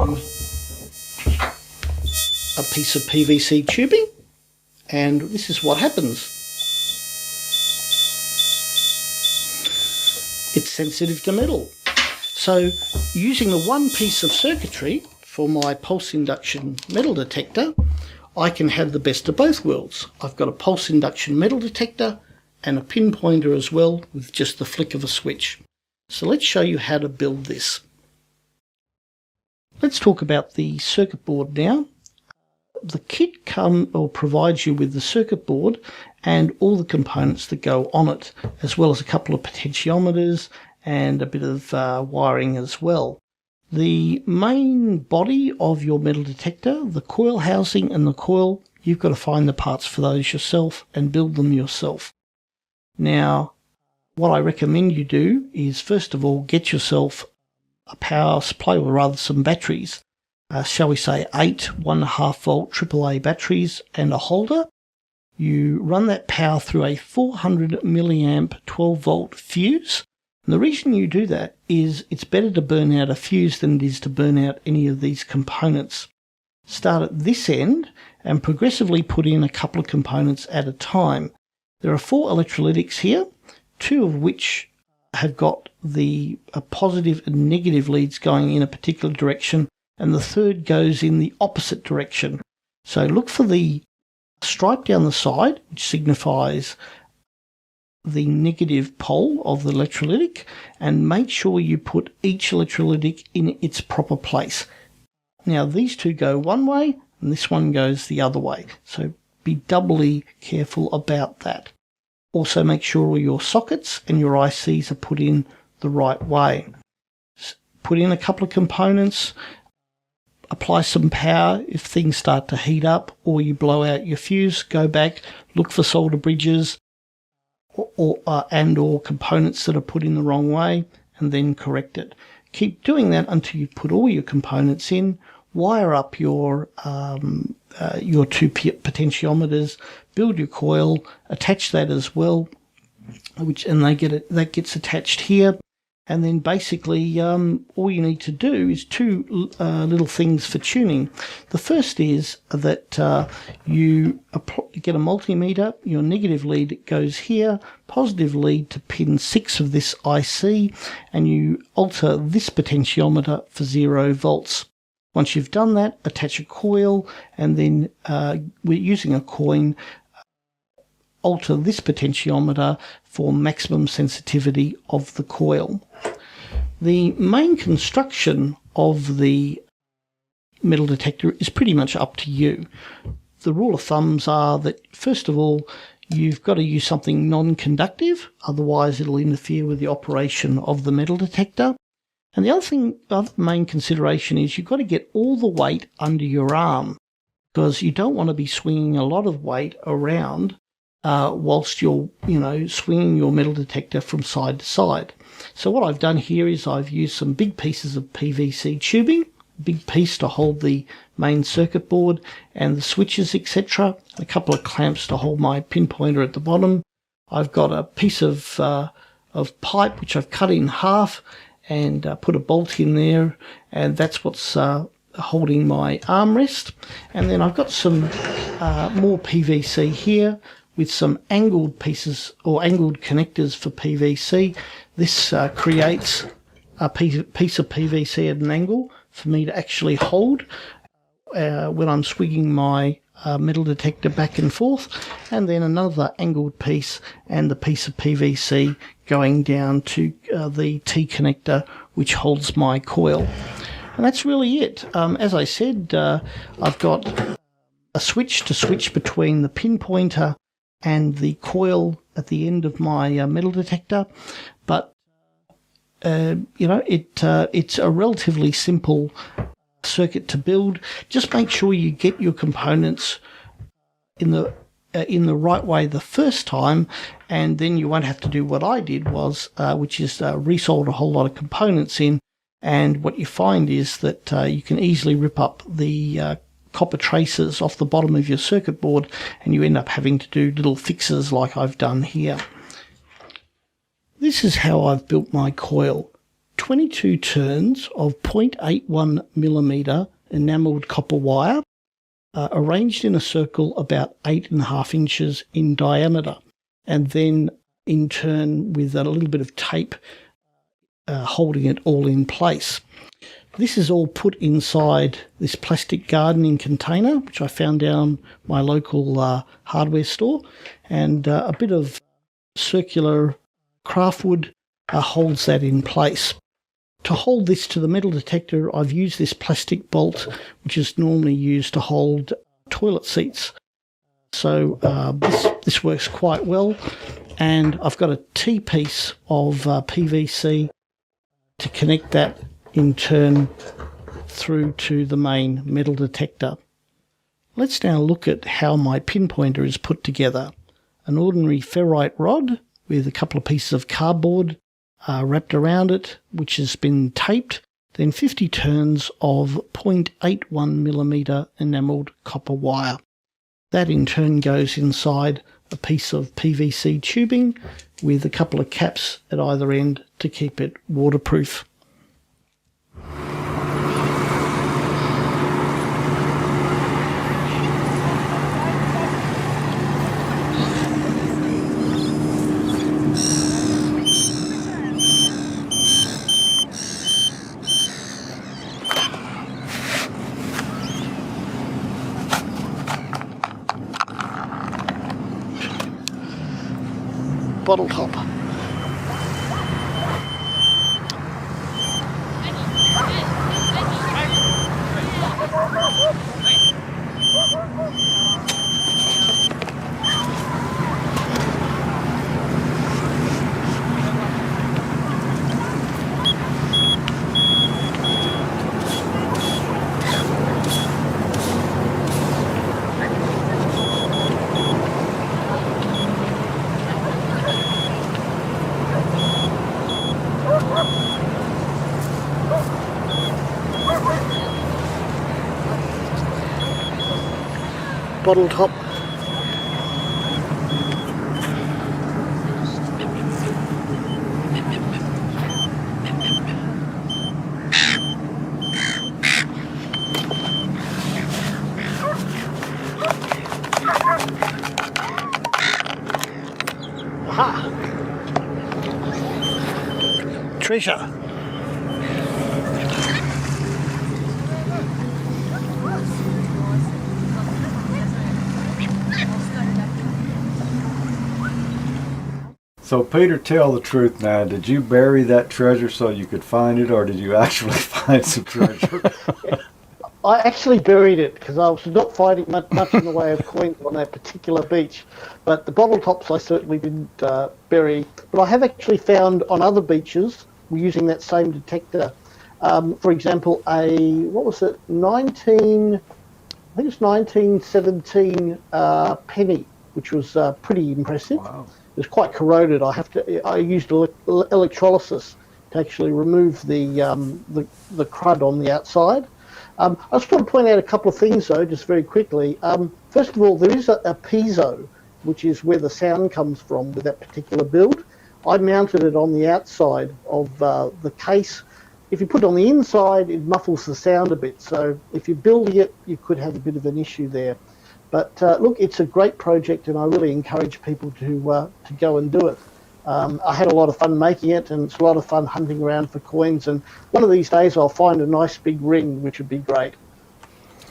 a piece of PVC tubing, and this is what happens. It's sensitive to metal. So using the one piece of circuitry for my pulse induction metal detector, I can have the best of both worlds. I've got a pulse induction metal detector and a pinpointer as well, with just the flick of a switch. So let's show you how to build this. Let's talk about the circuit board now. The kit provides you with the circuit board and all the components that go on it, as well as a couple of potentiometers and a bit of wiring as well. The main body of your metal detector, the coil housing and the coil, you've got to find the parts for those yourself and build them yourself. Now, what I recommend you do is, first of all, get yourself a power supply, or rather some batteries. Shall we say 8 1.5 volt AAA batteries and a holder. You run that power through a 400 milliamp 12 volt fuse. And the reason you do that is it's better to burn out a fuse than it is to burn out any of these components. Start at this end and progressively put in a couple of components at a time. There are 4 electrolytics here, 2 of which have got the positive and negative leads going in a particular direction, and the third goes in the opposite direction. So look for the stripe down the side, which signifies the negative pole of the electrolytic, and make sure you put each electrolytic in its proper place. Now these two go one way and this one goes the other way, so be doubly careful about that. Also make sure all your sockets and your ICs are put in the right way. Put in a couple of components, apply some power if things start to heat up or you blow out your fuse, go back, look for solder bridges or components that are put in the wrong way, and then correct it. Keep doing that until you put all your components in. Wire up your two potentiometers, build your coil, attach that as well, that gets attached here. And then basically all you need to do is two little things for tuning. The first is that you get a multimeter, your negative lead goes here, positive lead to pin 6 of this IC, and you alter this potentiometer for 0 volts. Once you've done that, attach a coil, and then we're using a coin, alter this potentiometer for maximum sensitivity of the coil. The main construction of the metal detector is pretty much up to you. The rule of thumbs are that, first of all, you've got to use something non-conductive, otherwise it'll interfere with the operation of the metal detector. And the other main consideration is you've got to get all the weight under your arm, because you don't want to be swinging a lot of weight around whilst you're, swinging your metal detector from side to side. So what I've done here is I've used some big pieces of PVC tubing, big piece to hold the main circuit board and the switches, etc. A couple of clamps to hold my pinpointer at the bottom. I've got a piece of pipe which I've cut in half and put a bolt in there, and that's what's holding my armrest. And then I've got some more PVC here with some angled pieces or angled connectors for PVC. This creates a piece of PVC at an angle for me to actually hold when I'm swinging my metal detector back and forth, and then another angled piece and the piece of PVC going down to the T connector which holds my coil. And that's really it. As I said, I've got a switch to switch between the pinpointer and the coil at the end of my metal detector, but it's a relatively simple circuit to build. Just make sure you get your components in the right way the first time, and then you won't have to do what I did, which is resolder a whole lot of components in. And what you find is that you can easily rip up the copper traces off the bottom of your circuit board, and you end up having to do little fixes like I've done here. This is how I've built my coil. 22 turns of 0.81 millimeter enamelled copper wire arranged in a circle about 8.5 inches in diameter, and then in turn with a little bit of tape holding it all in place. This is all put inside this plastic gardening container, which I found down my local hardware store, and a bit of circular craftwood holds that in place. To hold this to the metal detector, I've used this plastic bolt, which is normally used to hold toilet seats. So this works quite well, and I've got a T-piece of PVC to connect that in turn through to the main metal detector. Let's now look at how my pinpointer is put together. An ordinary ferrite rod with a couple of pieces of cardboard wrapped around it, which has been taped, then 50 turns of 0.81 millimeter enamelled copper wire. That in turn goes inside a piece of PVC tubing with a couple of caps at either end to keep it waterproof. bottle top. Bottle top. Aha! Treasure. So Peter, tell the truth now. Did you bury that treasure so you could find it, or did you actually find some treasure? I actually buried it because I was not finding much in the way of coins on that particular beach. But the bottle tops I certainly didn't bury. But I have actually found on other beaches using that same detector. For example, what was it? I think it's 1917 penny, which was pretty impressive. Wow. It was quite corroded. I used electrolysis to actually remove the crud on the outside. I just want to point out a couple of things, though, just very quickly. First of all, there is a piezo, which is where the sound comes from with that particular build. I mounted it on the outside of the case. If you put it on the inside, it muffles the sound a bit. So if you're building it, you could have a bit of an issue there. But look, it's a great project, and I really encourage people to go and do it. I had a lot of fun making it, and it's a lot of fun hunting around for coins. And one of these days, I'll find a nice big ring, which would be great.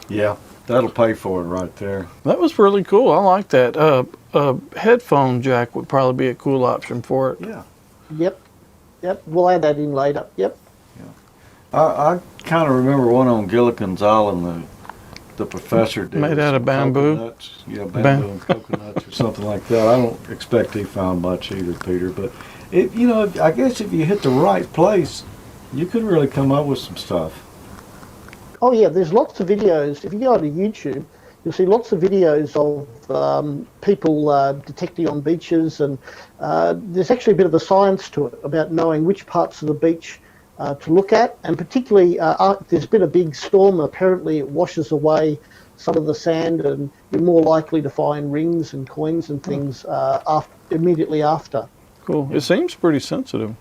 Yeah, that'll pay for it right there. That was really cool. I like that. A headphone jack would probably be a cool option for it. Yeah. Yep. We'll add that in later. Yep. I kind of remember one on Gilligan's Island. The professor did. Made out of bamboo? Coconuts. Yeah, bamboo and coconuts or something like that. I don't expect he found much either, Peter. But, I guess if you hit the right place, you could really come up with some stuff. Oh, yeah, there's lots of videos. If you go onto YouTube, you'll see lots of videos of people detecting on beaches. And there's actually a bit of a science to it about knowing which parts of the beach to look at, and particularly there's been a big storm. Apparently, it washes away some of the sand, and you're more likely to find rings and coins and things immediately after. Cool. It seems pretty sensitive.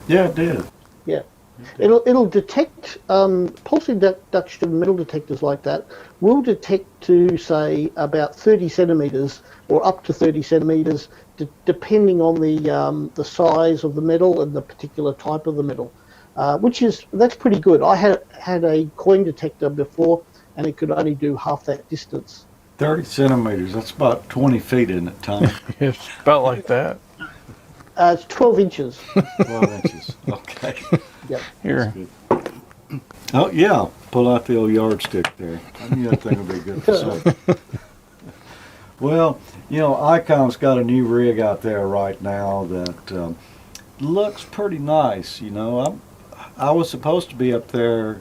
Yeah, it did. Yeah, it'll detect pulse induction metal detectors like that will detect to say about 30 centimeters or up to 30 centimeters, depending on the size of the metal and the particular type of the metal. That's pretty good. I had a coin detector before, and it could only do half that distance. 30 centimeters. That's about 20 feet, isn't it, Tom? It's about like that. It's 12 inches. 12 inches. Okay. Yep. Here. Oh, yeah. Pull out the old yardstick there. I knew that thing would be good for something. Well, Icom's got a new rig out there right now that looks pretty nice. I was supposed to be up there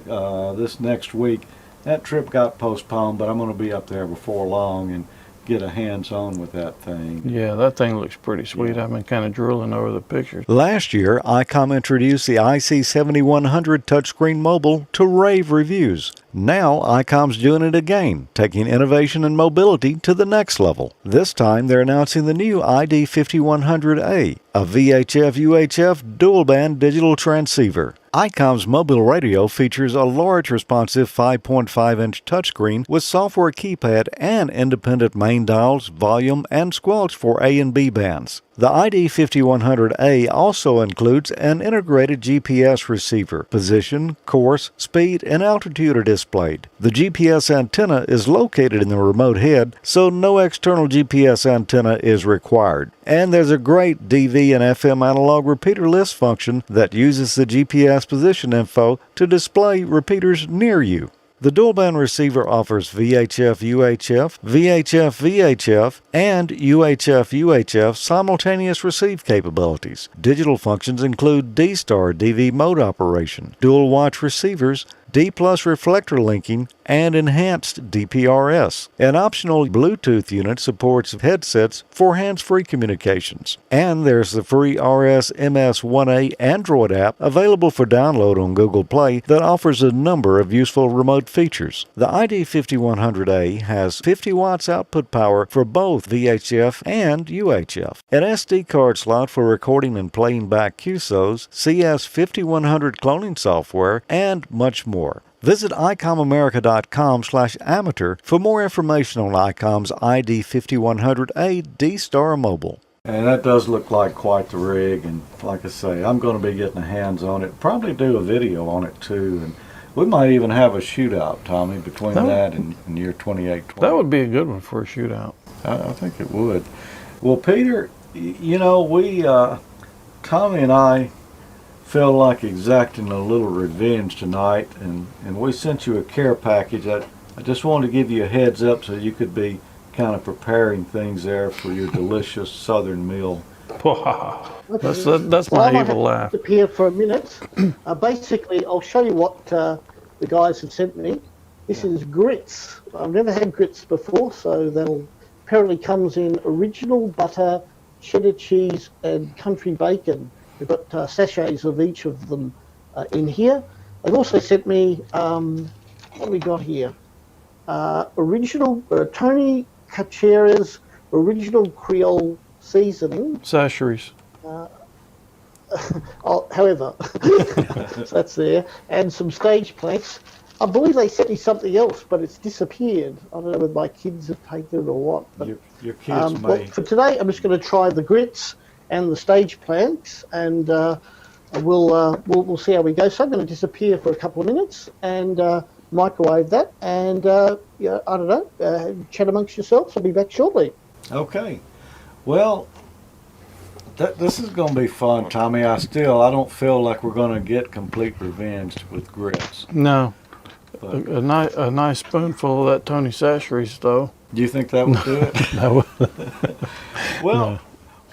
this next week. That trip got postponed, but I'm going to be up there before long and get a hands-on with that thing. Yeah, that thing looks pretty sweet. I've been kind of drooling over the pictures. Last year, Icom introduced the IC7100 touchscreen mobile to rave reviews. Now, Icom's doing it again, taking innovation and mobility to the next level. This time, they're announcing the new ID-5100A, a VHF-UHF dual-band digital transceiver. Icom's mobile radio features a large responsive 5.5-inch touchscreen with software keypad and independent main dials, volume, and squelch for A and B bands. The ID-5100A also includes an integrated GPS receiver. Position, course, speed, and altitude are displayed. The GPS antenna is located in the remote head, so no external GPS antenna is required. And there's a great DV and FM analog repeater list function that uses the GPS position info to display repeaters near you. The dual-band receiver offers VHF-UHF, VHF-VHF, and UHF-UHF simultaneous receive capabilities. Digital functions include D-Star DV mode operation, dual-watch receivers, D-plus reflector linking, and enhanced DPRS. An optional Bluetooth unit supports headsets for hands-free communications. And there's the free RS-MS-1A Android app available for download on Google Play that offers a number of useful remote features. The ID-5100A has 50 watts output power for both VHF and UHF, an SD card slot for recording and playing back QSOs, CS5100 cloning software, and much more. Visit IcomAmerica.com/amateur for more information on Icom's ID-5100A D-Star Mobile. And that does look like quite the rig, and like I say, I'm going to be getting a hands on it, probably do a video on it too, and we might even have a shootout, Tommy, between that and your 2820. That would be a good one for a shootout. I think it would. Well, Peter, you know, Tommy and I feel like exacting a little revenge tonight, and we sent you a care package. I just wanted to give you a heads up so you could be kind of preparing things there for your delicious southern meal. That's my evil laugh. Up here for a minute. Basically, I'll show you what the guys have sent me. This is grits. I've never had grits before, so that apparently comes in original butter, cheddar cheese, and country bacon. We've got sachets of each of them in here. They've also sent me, what have we got here? Original Tony Cachera's original Creole seasoning. Sasheries. However, so that's there. And some stage planks. I believe they sent me something else, but it's disappeared. I don't know whether my kids have taken it or what. But, your kids may. Well, for today, I'm just going to try the grits and the stage planks, and we'll see how we go. So I'm going to disappear for a couple of minutes and microwave that, and yeah, I don't know, chat amongst yourselves. I'll be back shortly. Okay. Well, this is going to be fun, Tommy. I don't feel like we're going to get complete revenge with grits. No. But A nice spoonful of that Tony Sasheries, though. do you think that would do it? No. Well,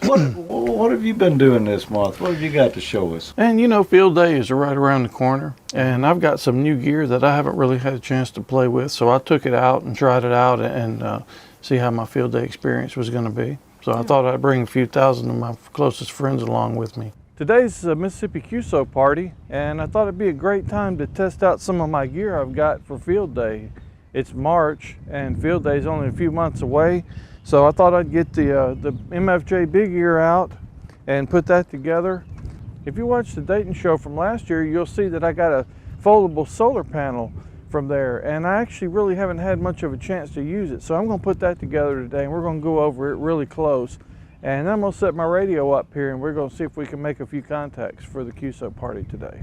what have you been doing this month? What have you got to show us? And you know, field day is right around the corner, and I've got some new gear that I haven't really had a chance to play with, so I took it out and tried it out and see how my field day experience was going to be. So I thought I'd bring a few thousand of my closest friends along with me. Today's a Mississippi QSO party, and I thought it'd be a great time to test out some of my gear I've got for field day. It's March, and field day is only a few months away. So I thought I'd get the MFJ big ear out and put that together. If you watch the Dayton show from last year, you'll see that I got a foldable solar panel from there, and I actually really haven't had much of a chance to use it. So I'm going to put that together today, and we're going to go over it really close. And I'm going to set my radio up here, and we're going to see if we can make a few contacts for the QSO party today.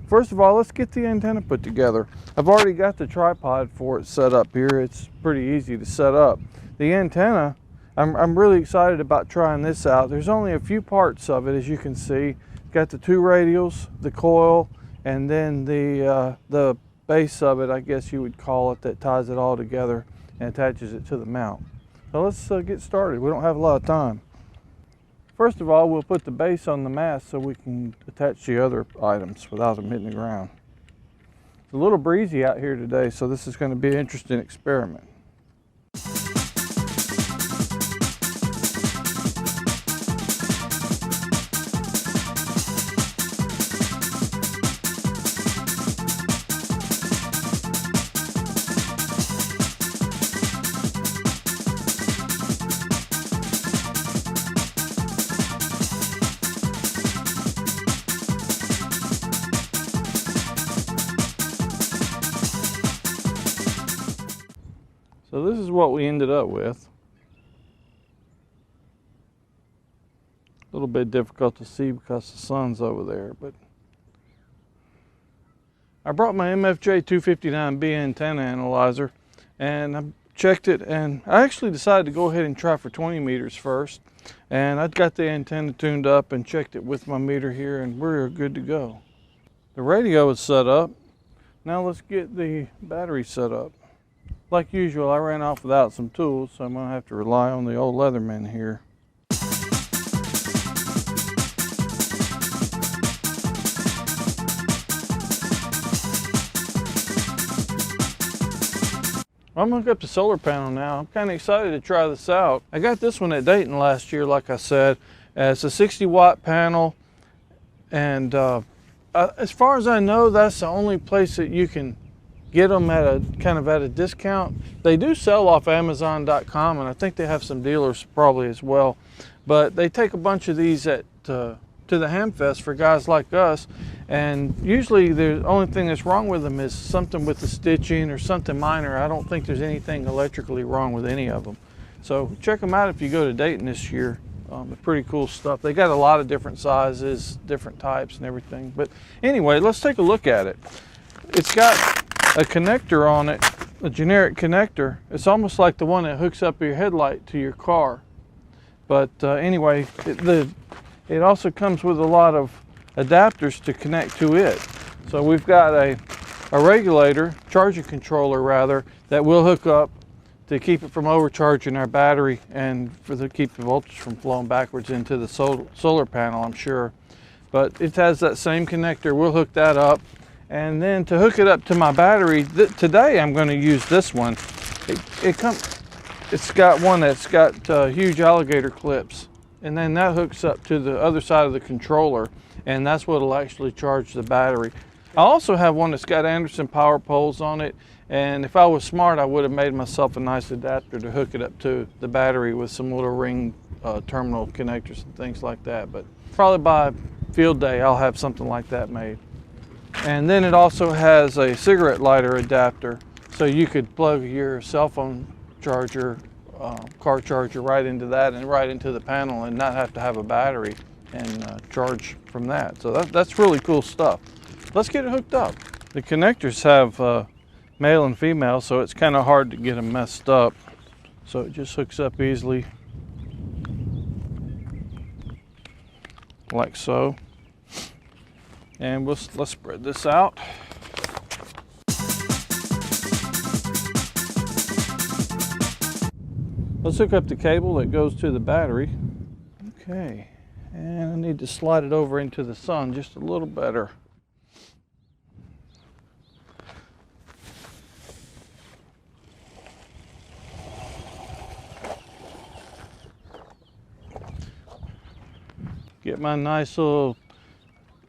First of all, let's get the antenna put together. I've already got the tripod for it set up here. It's pretty easy to set up. The antenna, I'm really excited about trying this out. There's only a few parts of it, as you can see. Got the two radials, the coil, and then the base of it, I guess you would call it, that ties it all together and attaches it to the mount. So let's get started. We don't have a lot of time. First of all, we'll put the base on the mast so we can attach the other items without them hitting the ground. It's a little breezy out here today, so this is going to be an interesting experiment. So this is what we ended up with. A little bit difficult to see because the sun's over there, but I brought my MFJ-259B antenna analyzer and I checked it, and I actually decided to go ahead and try for 20 meters first. And I'd got the antenna tuned up and checked it with my meter here, and we're good to go. The radio is set up. Now let's get the battery set up. Like usual, I ran off without some tools, so I'm gonna have to rely on the old Leatherman here. I'm gonna hook up the solar panel now. I'm kind of excited to try this out. I got this one at Dayton last year, like I said. It's a 60-watt panel, and as far as I know, that's the only place that you can get them at a discount. They do sell off Amazon.com, and I think they have some dealers probably as well. But they take a bunch of these to the Hamfest for guys like us, and usually the only thing that's wrong with them is something with the stitching or something minor. I don't think there's anything electrically wrong with any of them. So check them out if you go to Dayton this year. They're pretty cool stuff. They got a lot of different sizes, different types and everything. But anyway, let's take a look at it. It's got a connector on it, a generic connector. It's almost like the one that hooks up your headlight to your car. But anyway, it also comes with a lot of adapters to connect to it. So we've got a regulator, charging controller rather, that will hook up to keep it from overcharging our battery and keep the voltage from flowing backwards into the solar panel, I'm sure. But it has that same connector. We'll hook that up. And then to hook it up to my battery, today I'm going to use this one. It's got one that's got huge alligator clips. And then that hooks up to the other side of the controller, and that's what will actually charge the battery. I also have one that's got Anderson power poles on it, and if I was smart, I would have made myself a nice adapter to hook it up to the battery with some little ring terminal connectors and things like that. But probably by field day, I'll have something like that made. And then it also has a cigarette lighter adapter, so you could plug your cell phone charger, car charger right into that and right into the panel and not have to have a battery and charge from that. So that's really cool stuff. Let's get it hooked up. The connectors have male and female, so it's kind of hard to get them messed up. So it just hooks up easily, like so. And let's spread this out. Let's hook up the cable that goes to the battery. Okay, and I need to slide it over into the sun just a little better. Get my nice little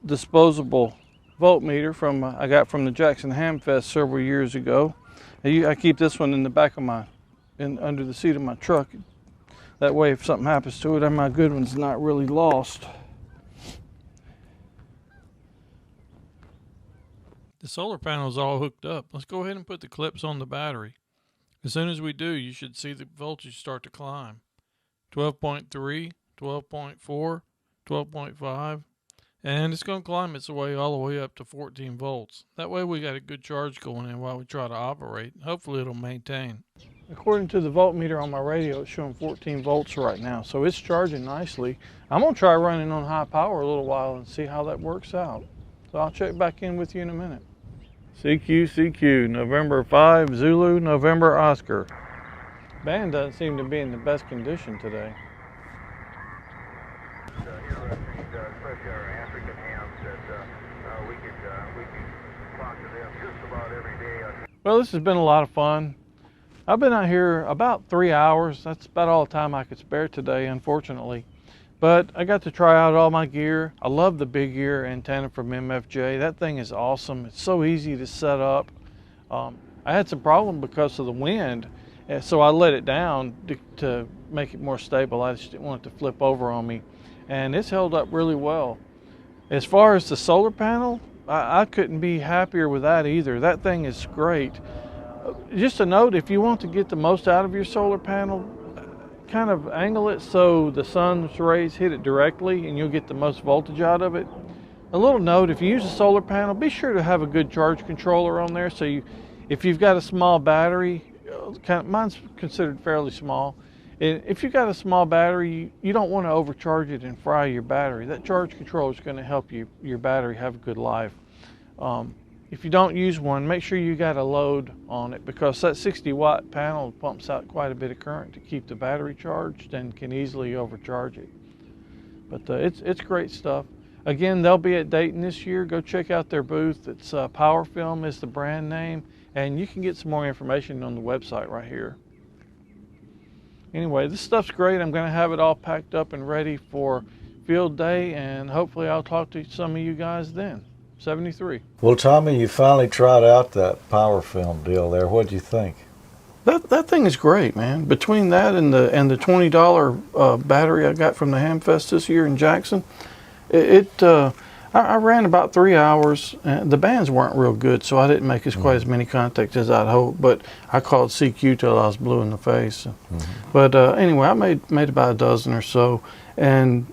disposable voltmeter I got from the Jackson Hamfest several years ago. I keep this one in the back of under the seat of my truck. That way if something happens to it, my good one's not really lost. The solar panel is all hooked up. Let's go ahead and put the clips on the battery. As soon as we do, you should see the voltage start to climb. 12.3, 12.4, 12.5, and it's going to climb its way all the way up to 14 volts. That way we got a good charge going in while we try to operate. Hopefully it'll maintain. According to the voltmeter on my radio, it's showing 14 volts right now, so it's charging nicely. I'm going to try running on high power a little while and see how that works out. So I'll check back in with you in a minute. CQ, November 5, Zulu, November Oscar. Band doesn't seem to be in the best condition today. Well, this has been a lot of fun. I've been out here about 3 hours. That's about all the time I could spare today, unfortunately. But I got to try out all my gear. I love the big ear antenna from MFJ. That thing is awesome. It's so easy to set up. I had some problem because of the wind, so I let it down to make it more stable. I just didn't want it to flip over on me. And it's held up really well. As far as the solar panel, I couldn't be happier with that either. That thing is great. Just a note, if you want to get the most out of your solar panel, kind of angle it so the sun's rays hit it directly and you'll get the most voltage out of it. A little note, if you use a solar panel, be sure to have a good charge controller on there. So if you've got a small battery, mine's considered fairly small. And if you've got a small battery, you don't want to overcharge it and fry your battery. That charge controller is going to help your battery have a good life. If you don't use one, make sure you got a load on it, because that 60-watt panel pumps out quite a bit of current to keep the battery charged and can easily overcharge it. But it's great stuff. Again, they'll be at Dayton this year. Go check out their booth. It's Power Film is the brand name, and you can get some more information on the website right here. Anyway, this stuff's great. I'm going to have it all packed up and ready for field day, and hopefully I'll talk to some of you guys then. 73. Well, Tommy, you finally tried out that Power Film deal there. What'd you think? That thing is great, man. Between that and the $20 battery I got from the Hamfest this year in Jackson, I ran about 3 hours. And the bands weren't real good, so I didn't make quite as many contacts as I'd hoped. But I called CQ till I was blue in the face. But anyway, I made about a dozen or so, and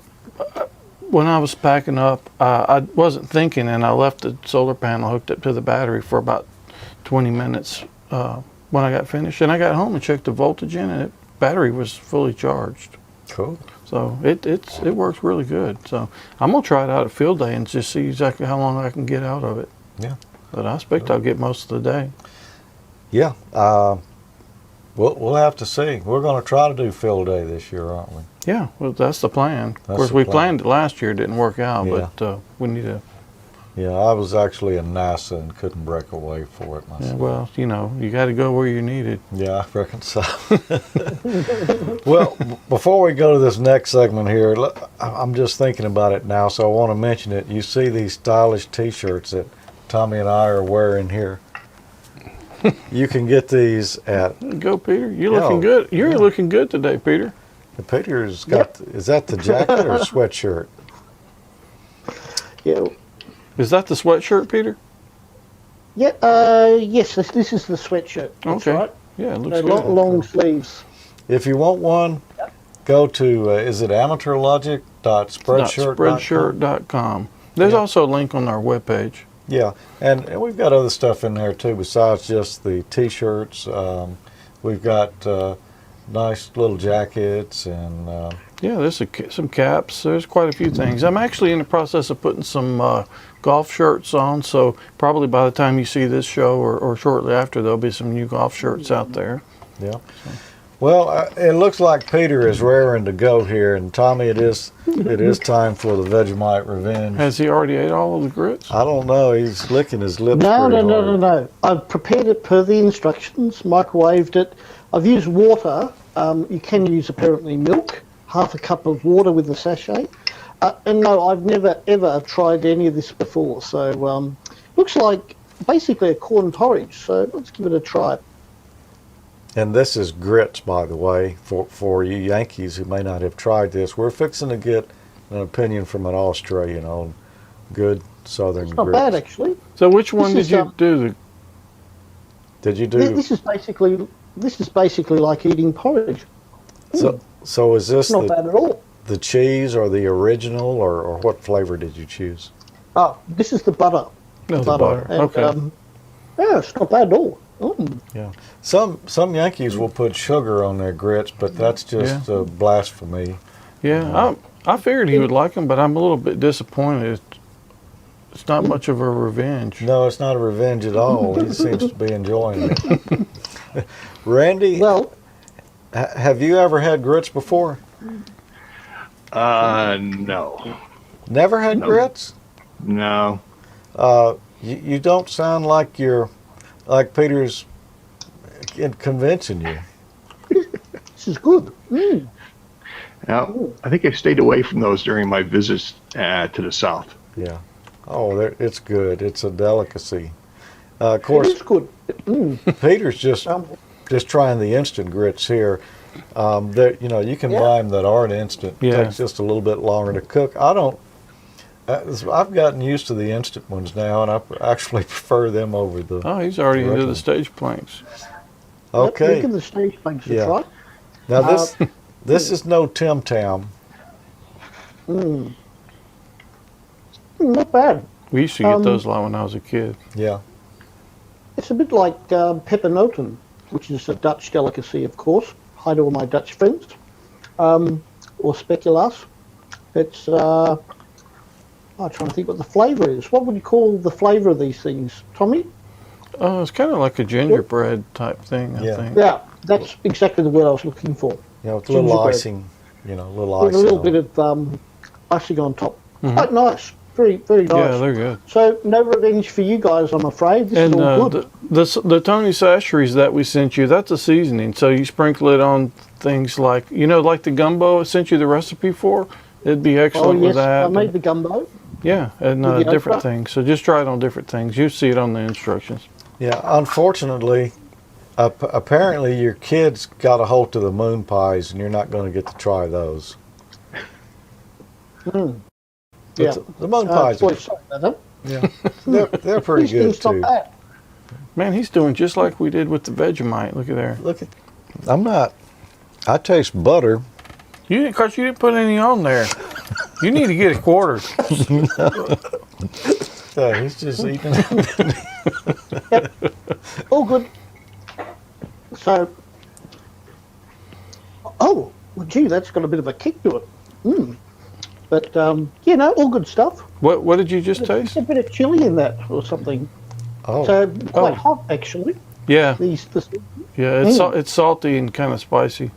when I was packing up, I wasn't thinking, and I left the solar panel hooked up to the battery for about 20 minutes when I got finished. And I got home and checked the voltage in, and the battery was fully charged. Cool. So it works really good. So I'm gonna try it out at field day and just see exactly how long I can get out of it. Yeah. But I expect I'll get most of the day. Yeah. We'll have to see. We're going to try to do field day this year, aren't we? Yeah, well, that's the plan. Of That's course, the we plan. planned it last year. It didn't work out, Yeah. but we need to. Yeah, I was actually in NASA and couldn't break away for it Yeah, myself. well, you got to go where you're needed. Yeah, I reckon so. Well, before we go to this next segment here, I'm just thinking about it now, so I want to mention it. You see these stylish T-shirts that Tommy and I are wearing here. You can get these at Go, Peter. You're looking good. You're looking good today, Peter. Peter's got. Is that the jacket or sweatshirt? Yeah. Is that the sweatshirt, Peter? Yeah. Yes. This is the sweatshirt. That's Okay. right. Yeah, it looks No, good. long sleeves. If you want one, go to is it AmateurLogic.Spreadshirt.com? Spreadshirt.com. There's Yeah. also a link on our webpage. Yeah, and we've got other stuff in there too besides just the T-shirts. We've got nice little jackets and Yeah, there's some caps. There's quite a few things. I'm actually in the process of putting some golf shirts on, so probably by the time you see this show or shortly after, there'll be some new golf shirts out there. yeah. Well, it looks like Peter is raring to go here, and Tommy, it is time for the Vegemite revenge. Has he already ate all of the grits? I don't know. He's licking his lips. No, pretty no, no, hard. no, no. I've prepared it per the instructions, microwaved it. I've used water. You can use apparently milk, half a cup of water with a sachet. And no, I've never ever tried any of this before. So looks like basically a corn porridge. So let's give it a try. And this is grits, by the way, for you Yankees who may not have tried this. We're fixing to get an opinion from an Australian on good Southern It's not grits. bad actually. So which one This did is, you do? Did you do? This is basically like eating porridge. So is this It's not bad at all. the cheese or the original, or what flavor did you choose? Oh, this is the butter. No, the butter. butter. And, Okay. Yeah, it's not bad at all. Mm. Yeah. Some Yankees will put sugar on their grits, but that's just blasphemy. Yeah, I figured he would like them, but I'm a little bit disappointed. It's not much of a revenge. No, it's not a revenge at all. He seems to be enjoying it. Randy, Well, have you ever had grits before? No. Never had grits? No. You don't sound like Peter's convincing you. this is good. Mm. Now, I think I stayed away from those during my visits to the South. Yeah. Oh, it's good. It's a delicacy. Of It course, is good. Mm. Peter's just trying the instant grits here. You can buy them that aren't instant. It Yeah. takes just a little bit longer to cook. I don't. I've gotten used to the instant ones now, and I actually prefer them over the. Oh, he's already into Original. the stage planks. Okay. Look at the stage planks. Yeah. That's right. Now This is no Tim Tam. Not bad. We used to get those a lot when I was a kid. Yeah. It's a bit like peppernoten, which is a Dutch delicacy, of course. Hi to all my Dutch friends. Or speculoos. It's, I'm trying to think what the flavour is. What would you call the flavour of these things, Tommy? Oh, it's kind of like a gingerbread type thing, I think. Yeah, that's exactly the word I was looking for. Yeah, with a little Gingerbread. icing, you know, a little With icing. a little on bit it. of icing on top. Quite nice. Very, very nice. Yeah, they're good. So, no revenge for you guys, I'm afraid. This And is all good. the Tony Sacheries that we sent you, that's a seasoning. So you sprinkle it on things like, like the gumbo I sent you the recipe for. It'd be Oh, excellent yes, with that. I made the gumbo. Yeah, and With the different okra. things. So just try it on different things. You see it on the instructions. Yeah, unfortunately, apparently your kids got a hold of the moon pies, and you're not going to get to try those. Yeah. The moon pies, Boy, sorry about yeah, they're pretty These good things not too. bad. Man, he's doing just like we did with the Vegemite. Look at there. Look at, I'm not. I taste butter. Because you didn't put any on there. You need to get a quarter. Yeah, he's just eating. All good. So, well, gee, that's got a bit of a kick to it. But, all good stuff. What did you just There's taste? a bit of chili in that or something. Oh, So, quite Oh. hot, actually. Yeah, This, yeah. It's salty and kind of spicy.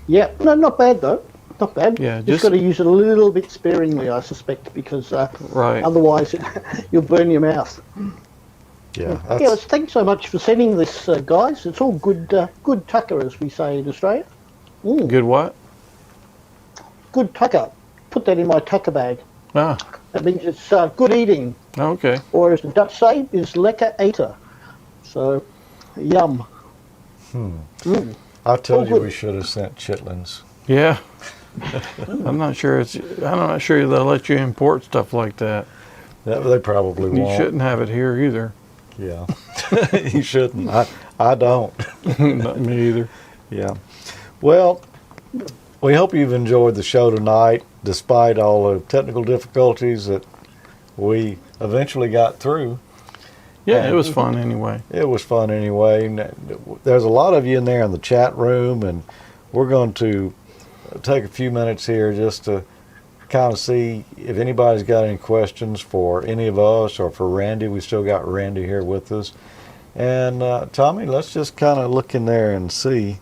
yeah, no, not bad, though. Not bad. Yeah, just just- got to use it a little bit sparingly, I suspect, because Right. otherwise you'll burn your mouth. yeah. Yeah, thanks so much for sending this, guys. It's all good, good tucker, as we say in Australia. Good what? Good tucker. Put that in my tucker bag. Ah, That means it's good eating, okay. or as the Dutch say, is lekker eten. So, yum. I told you good. we should have sent chitlins. Yeah. I'm not sure they'll let you import stuff like that. They probably You won't. shouldn't have it here either. Yeah, you shouldn't. I don't. Not me either. Yeah. Well, we hope you've enjoyed the show tonight, despite all the technical difficulties that we eventually got through. Yeah, it was fun anyway. It was fun anyway. And there's a lot of you in there in the chat room, and we're going to take a few minutes here just to kind of see if anybody's got any questions for any of us or for Randy. We still got Randy here with us. And Tommy, let's just kind of look in there and see.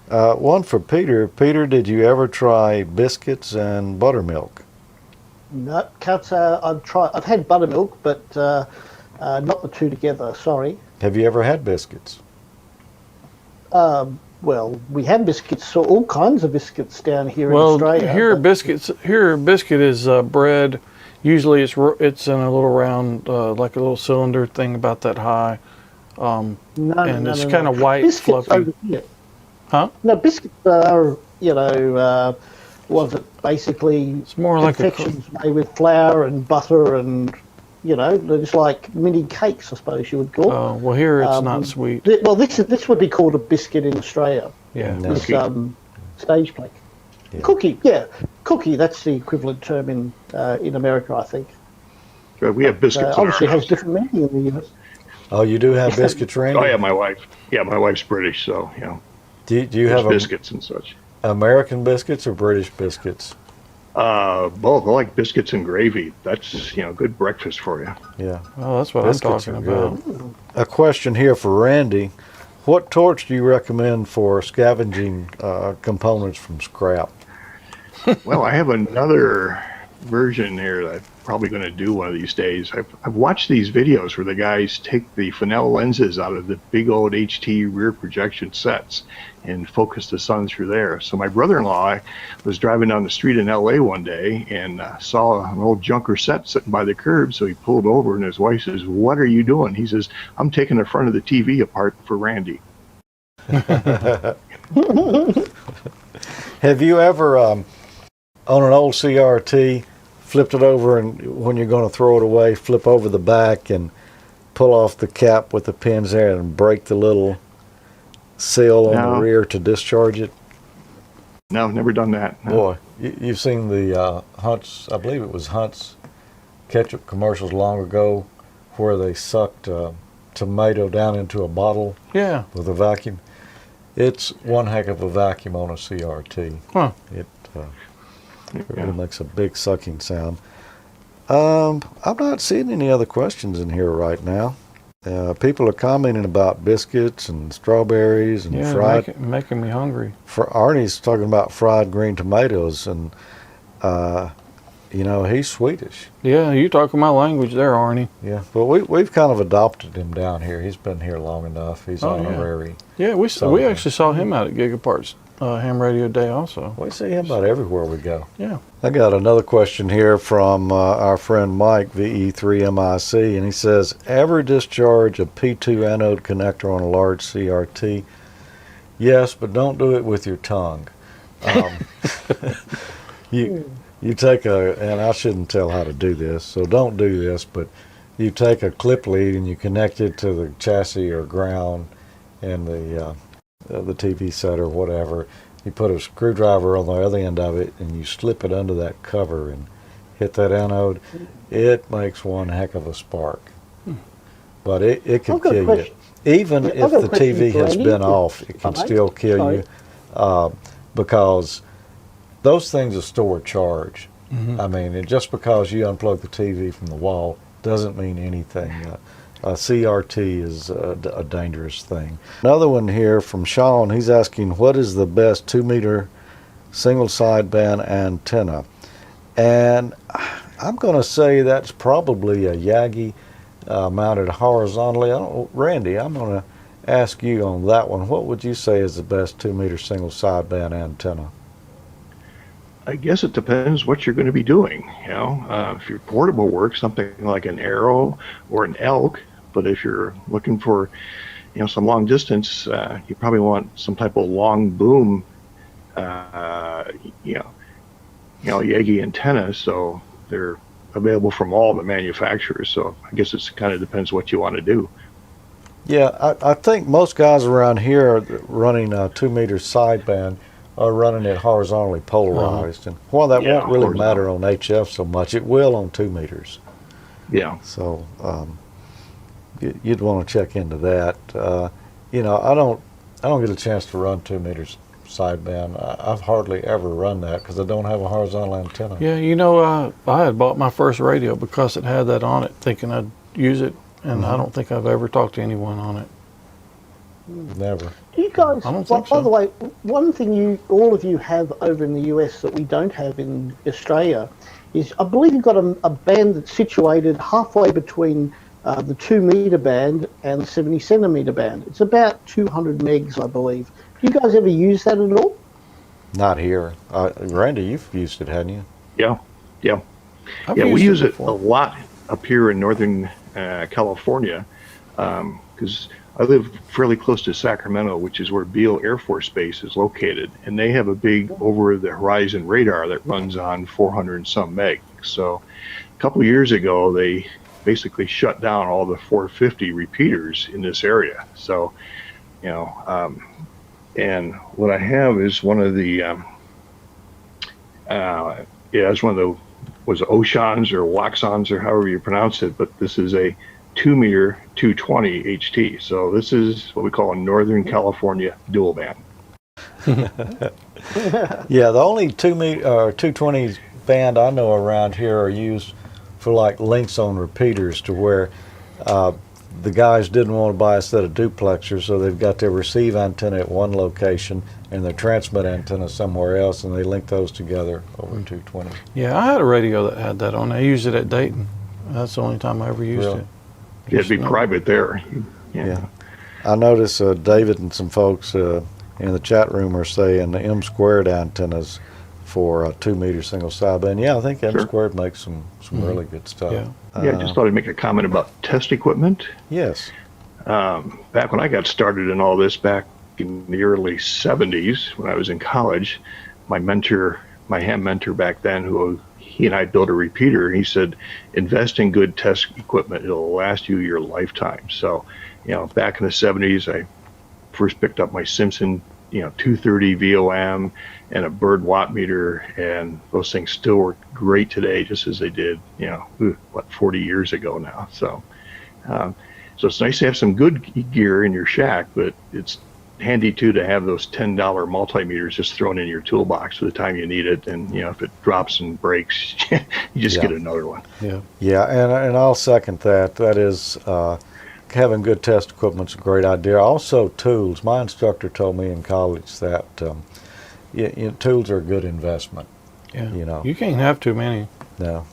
One for Peter. Peter, did you ever try biscuits and buttermilk? No, can't say I've tried. I've had buttermilk, but not the two together. Sorry. Have you ever had biscuits? Well, we have biscuits, so all kinds of biscuits down here in Well, Australia. here but- a biscuit is bread. Usually it's in a little round, like a little cylinder thing about that high. No, and no, it's no, kind no. of white, biscuits fluffy. over here. Huh? No, biscuits are, was it basically It's more like a confections made with flour and butter and, they're just like mini cakes, I suppose you would call. Oh, well, here it's not sweet. Well, this would be called a biscuit in Australia. Yeah. No. This stage plate. Yeah. Cookie, yeah, cookie. That's the equivalent term in America, I think. We have biscuits. in our Obviously, has house. different meaning in the US. Oh, you do have biscuits, Randy? Oh yeah, my wife. Yeah, my wife's British, so Do you there's have biscuits and such. American biscuits or British biscuits? Both. I like biscuits and gravy. That's good breakfast for you. Yeah. Oh, that's what Biscuits I'm are talking about. A question here for Randy. What torch do you recommend for scavenging components from scrap? Well, I have another version here that I'm probably going to do one of these days. I've watched these videos where the guys take the Fresnel lenses out of the big old HT rear projection sets and focus the sun through there. So my brother-in-law was driving down the street in LA one day and saw an old junker set sitting by the curb. So he pulled over and his wife says, "What are you doing?" He says, "I'm taking the front of the TV apart for Randy." Have you ever, on an old CRT, flipped it over and when you're going to throw it away, flip over the back and pull off the cap with the pins there and break the little seal on No. the rear to discharge it? No, never done that. No. Boy, you've seen the Hunt's, I believe it was Hunt's ketchup commercials long ago where they sucked tomato down into a bottle Yeah. with a vacuum. It's one heck of a vacuum on a CRT. Huh. It really makes a big sucking sound. I'm not seeing any other questions in here right now. People are commenting about biscuits and strawberries and Yeah, fried. making me hungry. Arnie's talking about fried green tomatoes, and he's Swedish. Yeah, you talking my language there, Arnie. Yeah, but we've kind of adopted him down here. He's been here long enough. He's honorary. Yeah, we actually saw him out at Gigapart's Ham Radio Day also. We see him about everywhere we go. Yeah. I got another question here from our friend Mike, VE3MIC, and he says, ever discharge a P2 anode connector on a large CRT? Yes, but don't do it with your tongue. You take and I shouldn't tell how to do this, so don't do this, but you take a clip lead and you connect it to the chassis or ground and the TV set or whatever. You put a screwdriver on the other end of it and you slip it under that cover and hit that anode. It makes one heck of a spark. But it can kill you. Even if the TV has been off, it can still kill you because those things will store charge. I mean, just because you unplug the TV from the wall doesn't mean anything. A CRT is a dangerous thing. Another one here from Sean. He's asking, what is the best 2-meter single sideband antenna? And I'm going to say that's probably a Yagi mounted horizontally. Randy, I'm going to ask you on that one. What would you say is the best 2-meter single sideband antenna? I guess it depends what you're going to be doing. If your portable work, something like an Arrow or an Elk. But if you're looking for, some long distance, you probably want some type of long boom, Yagi antennas. So they're available from all the manufacturers. So I guess it kind of depends what you want to do. Yeah, I think most guys around here running a 2-meter sideband are running it horizontally polarized. And while that won't really matter on HF so much, it will on 2 meters. Yeah. So you'd want to check into that. I don't get a chance to run 2 meters sideband. I've hardly ever run that because I don't have a horizontal antenna. Yeah, I had bought my first radio because it had that on it, thinking I'd use it, and I don't think I've ever talked to anyone on it. Never. You guys, I don't think by so. the way, one thing all of you have over in the US that we don't have in Australia is, I believe you've got a band that's situated halfway between the 2-meter band and the 70 centimeter band. It's about 200 megs, I believe. Do you guys ever use that at all? Not here. Randy, you've used it, hadn't you? Yeah. We use it a lot up here in Northern California because I live fairly close to Sacramento, which is where Beale Air Force Base is located, and they have a big over-the-horizon radar that runs on 400 and some meg. So a couple of years ago, they basically shut down all the 450 repeaters in this area. So, and what I have is one of the, it's one of the, was Oshans or Waxons or however you pronounce it, but this is a 2-meter 220 HT. So this is what we call a Northern California dual band. Yeah, the only 220 band I know around here are used for like links on repeaters, to where the guys didn't want to buy a set of duplexers, so they've got their receive antenna at one location and their transmit antenna somewhere else, and they link those together over 220. Yeah, I had a radio that had that on. I used it at Dayton. That's the only time I ever used it. Yeah, it'd be private there. Yeah. I notice David and some folks in the chat room are saying the M squared antennas for a 2-meter single sideband. Yeah, I think M squared makes some really good stuff. Yeah. I just thought I'd make a comment about test equipment. Yes. Back when I got started in all this, back in the early 70s, when I was in college, my ham mentor back then, he and I built a repeater, and he said, invest in good test equipment. It'll last you your lifetime. So, back in the 70s, I first picked up my Simpson 230 VOM and a bird watt meter, and those things still work great today, just as they did, 40 years ago now. So, so it's nice to have some good gear in your shack, but it's handy too to have those $10 multimeters just thrown in your toolbox for the time you need it. And if it drops and breaks, you just get another one. Yeah, and I'll second that. That is, having good test equipment's a great idea. Also, tools. My instructor told me in college that tools are a good investment. Yeah, you can't have too many. No.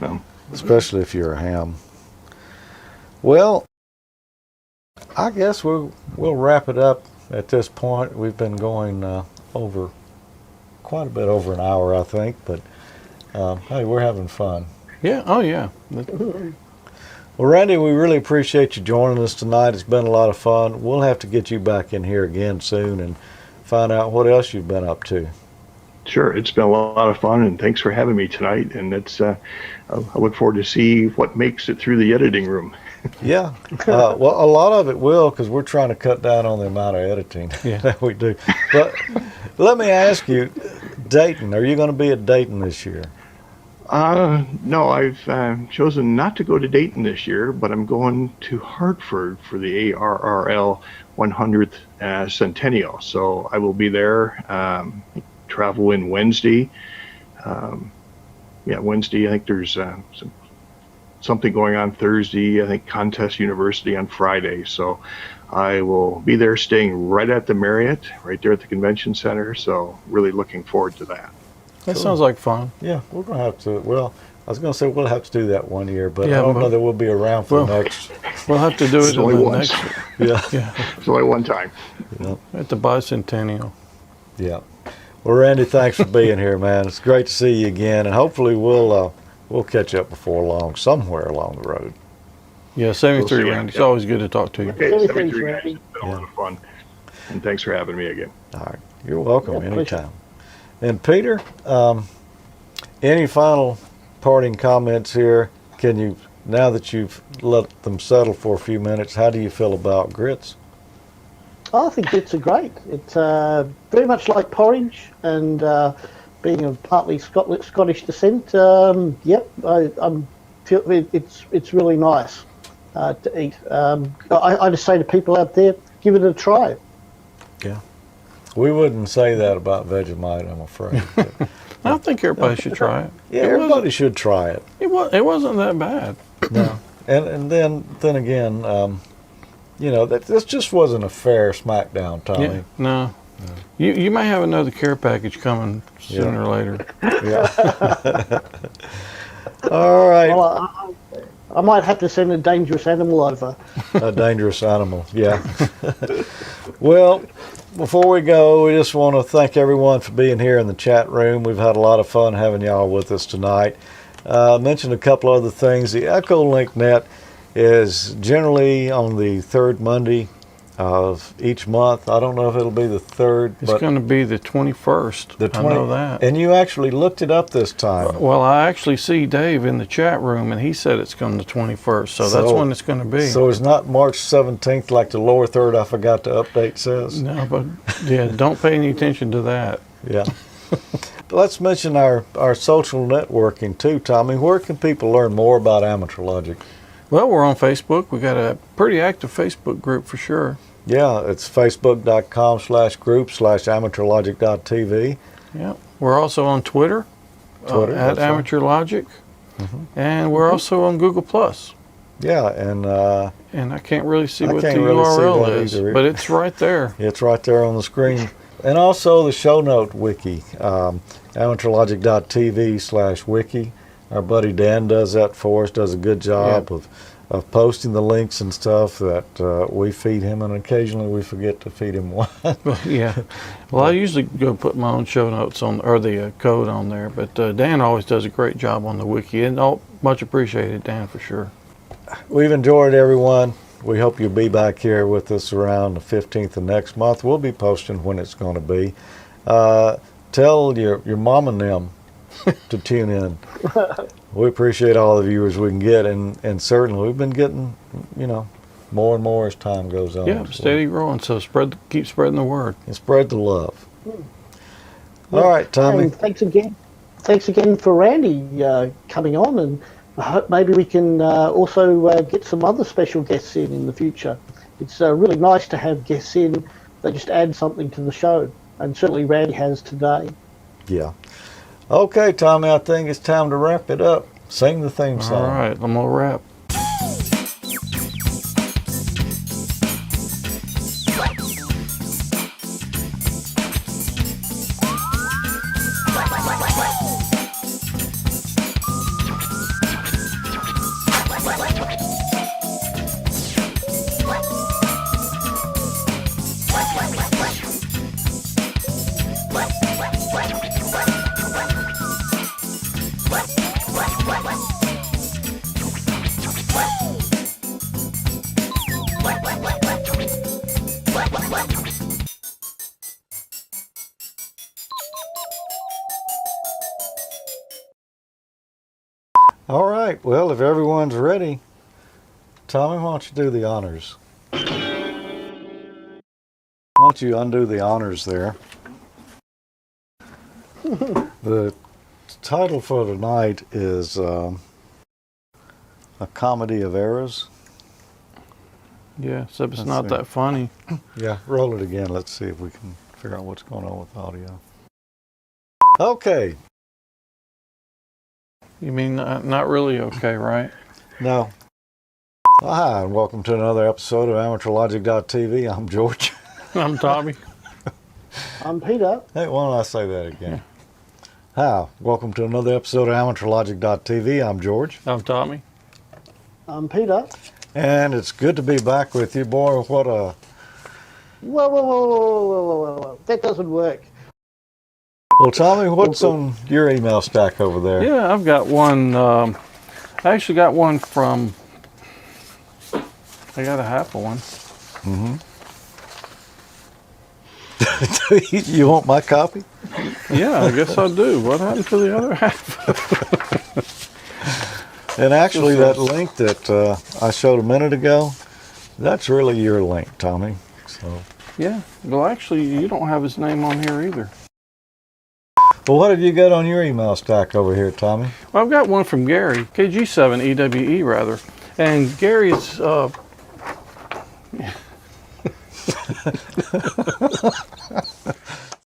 No. Especially if you're a ham. Well, I guess we'll wrap it up at this point. We've been going over quite a bit over an hour, I think, but hey, we're having fun. Yeah, oh yeah. Well, Randy, we really appreciate you joining us tonight. It's been a lot of fun. We'll have to get you back in here again soon and find out what else you've been up to. Sure, it's been a lot of fun, and thanks for having me tonight. And it's I look forward to see what makes it through the editing room. Yeah, well, a lot of it will, because we're trying to cut down on the amount of editing that we do. But let me ask you, Dayton, are you going to be at Dayton this year? No, I've chosen not to go to Dayton this year, but I'm going to Hartford for the ARRL 100th Centennial. So I will be there. Travel in Wednesday. Wednesday. I think there's something going on Thursday. I think Contest University on Friday. So I will be there, staying right at the Marriott, right there at the convention center. So really looking forward to that. That sounds like fun. Yeah, we're going to have to, well, I was going to say we'll have to do that one year, but Yeah, I don't but- know that we'll be around for the next. We'll have to do it It's only in the once. next Yeah, It's only one time. at the bicentennial. yeah. Well, Randy, thanks for being here, man. It's great to see you again, and hopefully we'll catch up before long, somewhere along the road. Yeah, 73, We'll see. Randy. It's always good to talk to you. Okay, Thanks, 73 guys. Randy. It's been a lot of fun. And thanks for having me again. All right, you're welcome Yeah, pleasure. anytime. And Peter, any final parting comments here? Can you, now that you've let them settle for a few minutes, how do you feel about grits? I think grits are great. It's very much like porridge, and being of partly Scottish descent, I'm feel it's really nice to eat. I just say to people out there, give it a try. Yeah. We wouldn't say that about Vegemite, I'm afraid. but, I think everybody should try it. yeah, It everybody wasn't- should try it. It wasn't that bad. No. And then again, this just wasn't a fair smackdown, Tommy. Yeah, no. You may have another care package coming sooner or later. Yeah. All right. Well, I might have to send a dangerous animal over. A dangerous animal, yeah. Well, before we go, we just want to thank everyone for being here in the chat room. We've had a lot of fun having y'all with us tonight. Mentioned a couple other things. The EchoLink Net is generally on the third Monday of each month. I don't know if it'll be the third, It's but going to be the 21st. the I know that. And you actually looked it up this time. Well, I actually see Dave in the chat room, and he said it's going to the 21st, so that's when it's going to be. So it's not March 17th like the lower third I forgot to update says? No, but yeah, don't pay any attention to that. Yeah. Let's mention our social networking too, Tommy. Where can people learn more about Amateur Logic? Well, we're on Facebook. We got a pretty active Facebook group for sure. Yeah, it's facebook.com/group/AmateurLogic.TV. Yeah. We're also on Twitter, Twitter, at that's right. AmateurLogic, and we're also on Google Plus. Yeah, and And I can't really see I what the can't really see URL that is, either. but it's right there. it's right there on the screen. And also the show note wiki, AmateurLogic.TV/wiki. Our buddy Dan does that for us, does a good job of posting the links and stuff that we feed him, and occasionally we forget to feed him one. Yeah. Well, I usually go put my own show notes on, or the code on there, but Dan always does a great job on the wiki, and much appreciated, Dan, for sure. We've enjoyed everyone. We hope you'll be back here with us around the 15th of next month. We'll be posting when it's going to be. Tell your mom and them to tune in. We appreciate all the viewers we can get, and certainly we've been getting, more and more as time goes on. Yeah, steady growing. So keep spreading the word. And spread the love. All right, Tommy. And thanks again. Thanks again for Randy coming on, and I hope maybe we can also get some other special guests in the future. It's really nice to have guests in that just add something to the show, and certainly Randy has today. Yeah. Okay, Tommy, I think it's time to wrap it up. Sing the theme song. All right, I'm gonna wrap. All right. Well, if everyone's ready, Tommy, why don't you do the honors? Why don't you undo the honors there? The title for tonight is A Comedy of Errors. Yeah, except it's Let's not see. that funny. Yeah, roll it again. Let's see if we can figure out what's going on with the audio. Okay. You mean not really okay, right? No. Hi, and welcome to another episode of AmateurLogic.TV. I'm George. I'm Tommy. I'm Peter. Hey, why don't I say that again? Hi, welcome to another episode of AmateurLogic.TV. I'm George. I'm Tommy. I'm Peter. And it's good to be back with you, boy. What a... Whoa. That doesn't work. Well, Tommy, what's on your email stack over there? Yeah, I've got one. I actually got one from. I got a half of one. You want my copy? Yeah, I guess I do. What happened to the other half? And actually, that link that I showed a minute ago, that's really your link, Tommy. So, Yeah. Well, actually, you don't have his name on here either. well, what have you got on your email stack over here, Tommy? Well, I've got one from Gary, KG7EWE rather, and Gary's.